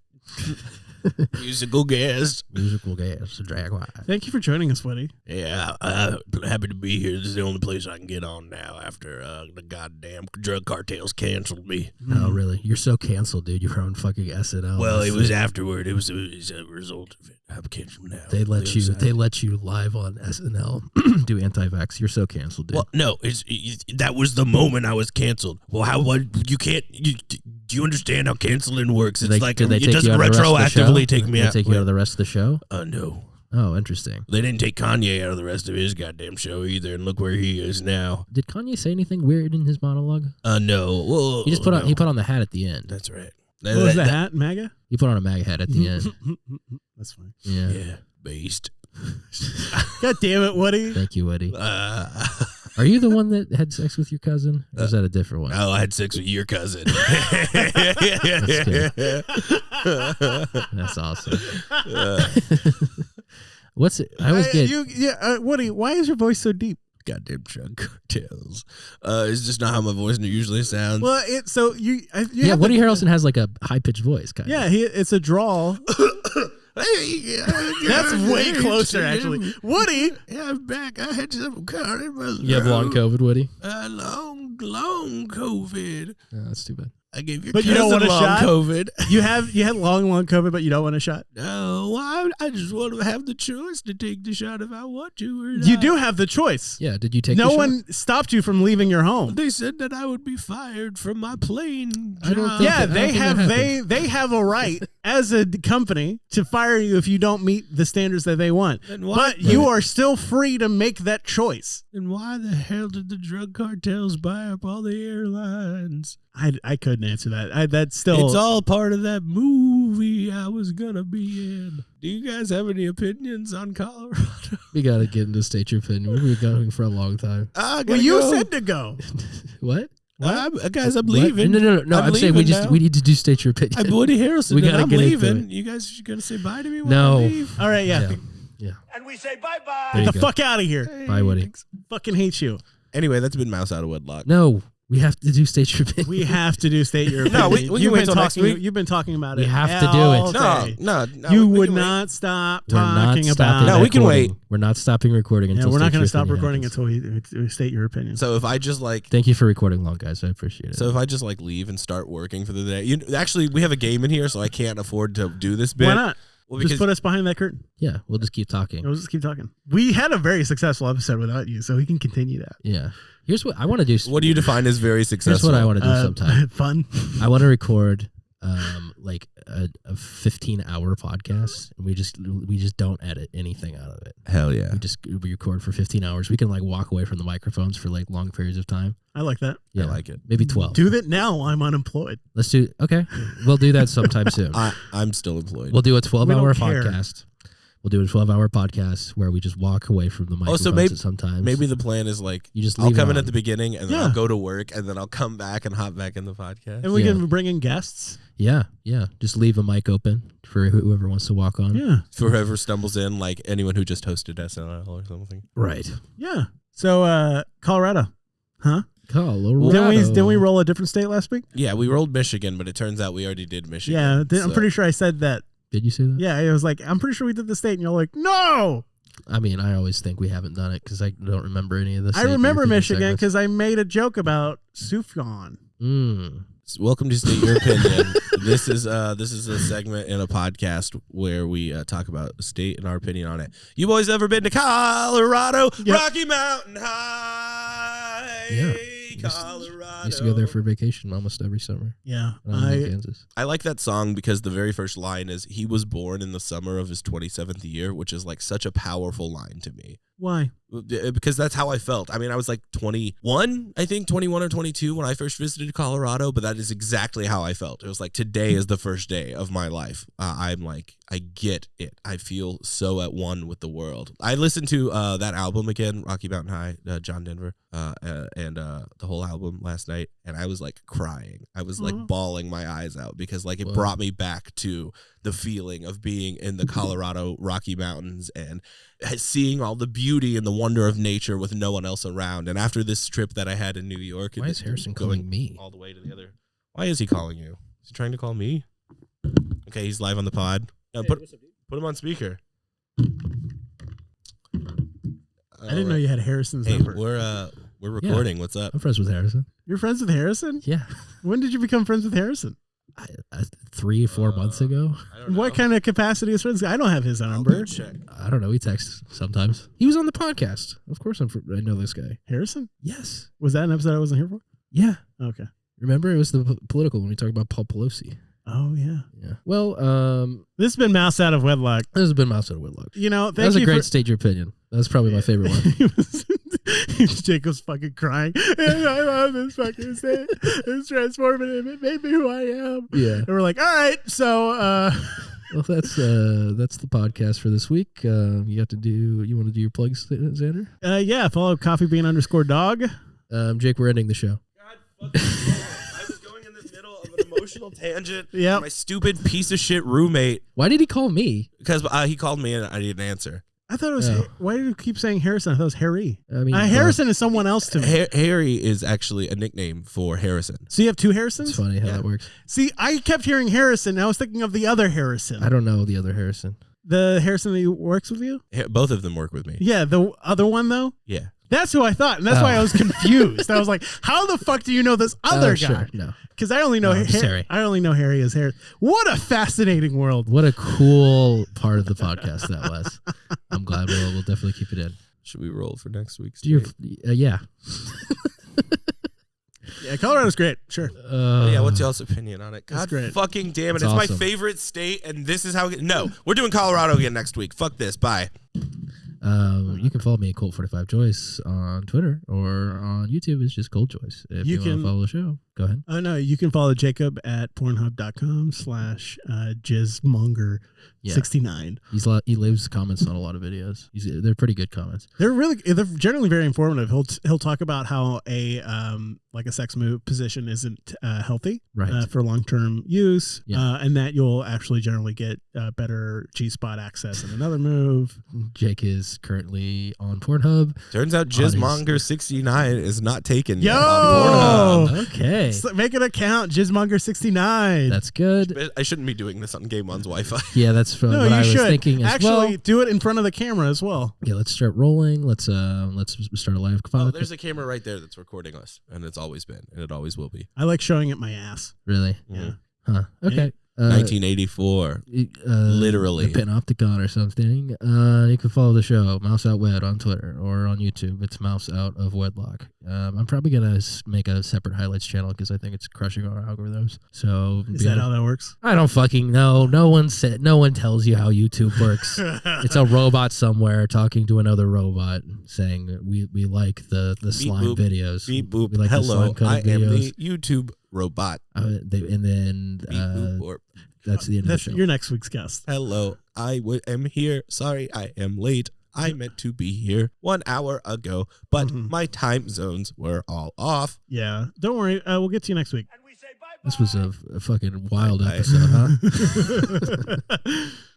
Musical guest, Jack White. Thank you for joining us, Woody. Yeah, happy to be here. This is the only place I can get on now after the goddamn drug cartels canceled me. Oh, really? You're so canceled, dude. You're on fucking SNL. Well, it was afterward. It was a result of it. I'm canceled now. They let you live on SNL do anti-vax. You're so canceled, dude. Well, no, that was the moment I was canceled. Well, you can't. Do you understand how canceling works? It's like it doesn't retroactively take me out. Take you out of the rest of the show? No. Oh, interesting. They didn't take Kanye out of the rest of his goddamn show either, and look where he is now. Did Kanye say anything weird in his monologue? No. Well, he put on the hat at the end. That's right. What was the hat, MAGA? He put on a MAGA hat at the end. That's fine. Yeah. Based. God damn it, Woody. Thank you, Woody. Are you the one that had sex with your cousin? Or is that a different one? Oh, I had sex with your cousin. That's awesome. What's it? I always get. Woody, why is your voice so deep? Goddamn drug cartels. It's just not how my voice usually sounds. Well, Woody Harrelson has like a high pitched voice, kind of. Yeah, it's a drawl. That's way closer, actually. Woody, yeah, I'm back. I had some kind of. You have long COVID, Woody? Long COVID. Oh, that's too bad. I gave your but you don't want a long shot? COVID. You had long COVID, but you don't want a shot? No, I just want to have the choice to take the shot if I want to or not. You do have the choice. Yeah, did you take No the one stopped you from leaving your home. They said that I would be fired from my plane job. I don't think they have a right as a company to fire you if you don't meet the standards that they want. But you are still free to make that choice. And why the hell did the drug cartels buy up all the airlines? I couldn't answer that. That's still. It's all part of that movie I was gonna be in. Do you guys have any opinions on Colorado? We gotta get into state your opinion. We've been going for a long time. Well, you said to go. What? Guys, I'm leaving. No. I'm saying we need to do state your opinion. I'm Woody Harrelson. I'm leaving. You guys are gonna say bye to me when I leave? All right, yeah. And we say bye-bye. Get the fuck out of here. Bye, Woody. Fucking hate you. Anyway, that's been Mouse Out of Wedlock. No. We have to do state your opinion. We have to do state your opinion. No, we can wait till next week. You've been talking about it. We have to do it. No. You would not stop talking about it. No, we can wait. We're not stopping recording until we're not going to stop recording until we state your opinion. So if I just Thank you for recording long, guys. I appreciate it. So if I just leave and start working for the day. Actually, we have a game in here, so I can't afford to do this bit. Why not? Well, just put us behind that curtain. Yeah, we'll just keep talking. We'll just keep talking. We had a very succccessful episode without you, so we can continue that. Yeah. Here's what I want to do. What do you define as very successful? Here's what I want to do sometime. Fun. I want to record like a 15-hour podcast, and we just don't edit anything out of it. Hell yeah. We record for 15 hours. We can like walk away from the microphones for like long periods of time. I like that. Yeah, I like it. Maybe 12. Do that now. I'm unemployed. Let's do. Okay, we'll do that sometime soon. I'm still employed. We'll do a 12-hour care. podcast. We'll do a 12-hour podcast where we just walk away from the microphones. So maybe sometimes maybe the plan is like you just I'll leave come it in on. at the beginning and then Yeah. I'll go to work and then I'll come back and hop back in the podcast. And we Yeah. can bring in guests. Yeah. Just leave a mic open for whoever wants to walk on. Yeah. For whoever stumbles in, like anyone who just hosted SNL or something. Right. Yeah. So Colorado. Huh? Colorado. Didn't we roll a different state last week? Yeah, we rolled Michigan, but it turns out we already did Michigan. Yeah. I'm pretty sure I said that. Did you say that? Yeah. It was like, I'm pretty sure we did the state. And you're like, no. I mean, I always think we haven't done it because I don't remember any of this. I remember Michigan because I made a joke about Sufjan. Welcome to State Your Opinion. This is a segment in a podcast where we talk about a state and our opinion on it. You boys ever been to Colorado? Yep. Rocky Mountain High. Yeah. Colorado. I used to go there for vacation almost every summer. Yeah. when I was in Kansas. I like that song because the very first line is he was born in the summer of his 27th year, which is like such a powerful line to me. Why? Because that's how I felt. I mean, I was like 21, I think 21 or 22 when I first visited Colorado, but that is exactly how I felt. It was like today is the first day of my life. I'm like, I get it. I feel so at one with the world. I listened to that album again, Rocky Mountain High, John Denver, and the whole album last night, and I was like crying. I was like bawling my eyes out because like it brought me back to the feeling of being in the Colorado Rocky Mountains and seeing all the beauty and the wonder of nature with no one else around. And after this trip that I had in New York, Why is Harrison calling me? all the way to the other? Why is he calling you? Is he trying to call me? Okay, he's live on the pod. Put him on speaker. I didn't know you had Harrison's Hey, number. we're recording. What's up? I'm friends with Harrison. You're friends with Harrison? Yeah. When did you become friends with Harrison? 3 or 4 months ago. I don't know. What kind of capacity is friends? I don't have his I'll number. go check. I don't know. He texts sometimes. He was on the podcast. Of course, I know this guy. Harrison? Yes. Was that an episode I wasn't here for? Yeah. Okay. Remember, it was the political when we talked about Paul Pelosi. Oh, yeah. Yeah. Well, This has been Mouse Out of Wedlock. this has been Mouse out of Wedlock. You know, That was thank a you great for... state your opinion. That was probably my favorite one. Jacob's fucking crying. And I love this fucking state. It's transformative. It made me who I am. Yeah. And we're like, all right, so Well, that's the podcast for this week. You want to do your plugs, Xander? yeah, follow coffeebean_dog. Jake, we're ending the show. God fucking I was going in the middle of an emotional tangent. Yep. My stupid piece of shit roommate, Why did he call me? because he called me and I didn't answer. I thought it was. Oh. Why do you keep saying Harrison? I thought it was Harry. I mean, Harrison is someone else to me. Harry is actually a nickname for Harrison. So you have two Harrisons? It's funny how that works. See, I kept hearing Harrison. And I was thinking of the other Harrison. I don't know the other Harrison. The Harrison that works with you? Both of them work with me. Yeah, the other one, though? Yeah. That's who I thought. And that's why I was confused. I was like, how the fuck do you know this other guy? Sure. No. Because I only know just Harry. I only know Harry as Harry. What a fascinating world. What a cool part of the podcast that was. I'm glad we'll definitely keep it in. Should we roll for next week's? Yeah. Yeah, Colorado's great. Sure. Yeah, what's y'all's opinion on it? God great. fucking damn it. It's It's awesome. my favorite state, and this is how... No, we're doing Colorado again next week. Fuck this. Bye. You can follow me at Colt45Joyce on Twitter or on YouTube. It's just Colt Joyce. If you want to follow the show, go ahead. Oh, no, you can follow Jakeb at pornhub.com/jizzmonger69. He leaves comments on a lot of videos. They're pretty good comments. They're generally very informative. He'll talk about how a sex move position isn't healthy Right. for long-term use, Yeah. and that you'll actually generally get better G-spot access in another move. Jake is currently on Pornhub. Turns out Jizzmonger69 is not taken Yo! yet on Pornhub. Okay. So make an account, Jizzmonger69. That's good. I shouldn't be doing this on Game One's Wi-Fi. Yeah, that's what No, I you was should thinking as actually well. do it in front of the camera as well. Yeah, let's start rolling. Let's start a live. Oh, there's a camera right there that's recording us, and it's always been, and it always will be. I like showing it my ass. Really? Yeah. Huh. Okay. 1984. Literally. The Panopticon or something. You can follow the show, Mouse Out Wed, on Twitter or on YouTube. It's Mouse Out of Wedlock. I'm probably going to make a separate highlights channel because I think it's crushing our algorithms. So is that how that works? I don't fucking know. No one tells you how YouTube works. It's a robot somewhere talking to another robot saying that we like the slime videos. Beep boop. We like Hello, the slime I am videos. the YouTube robot. And then Beep boop. Or that's the end of the That's show. your next week's guest. hello, I am here. Sorry, I am late. I meant to be here 1 hour ago, but my time zones were all off. Yeah. Don't worry. We'll get to you next week. This was a fucking wild Bye. episode, huh?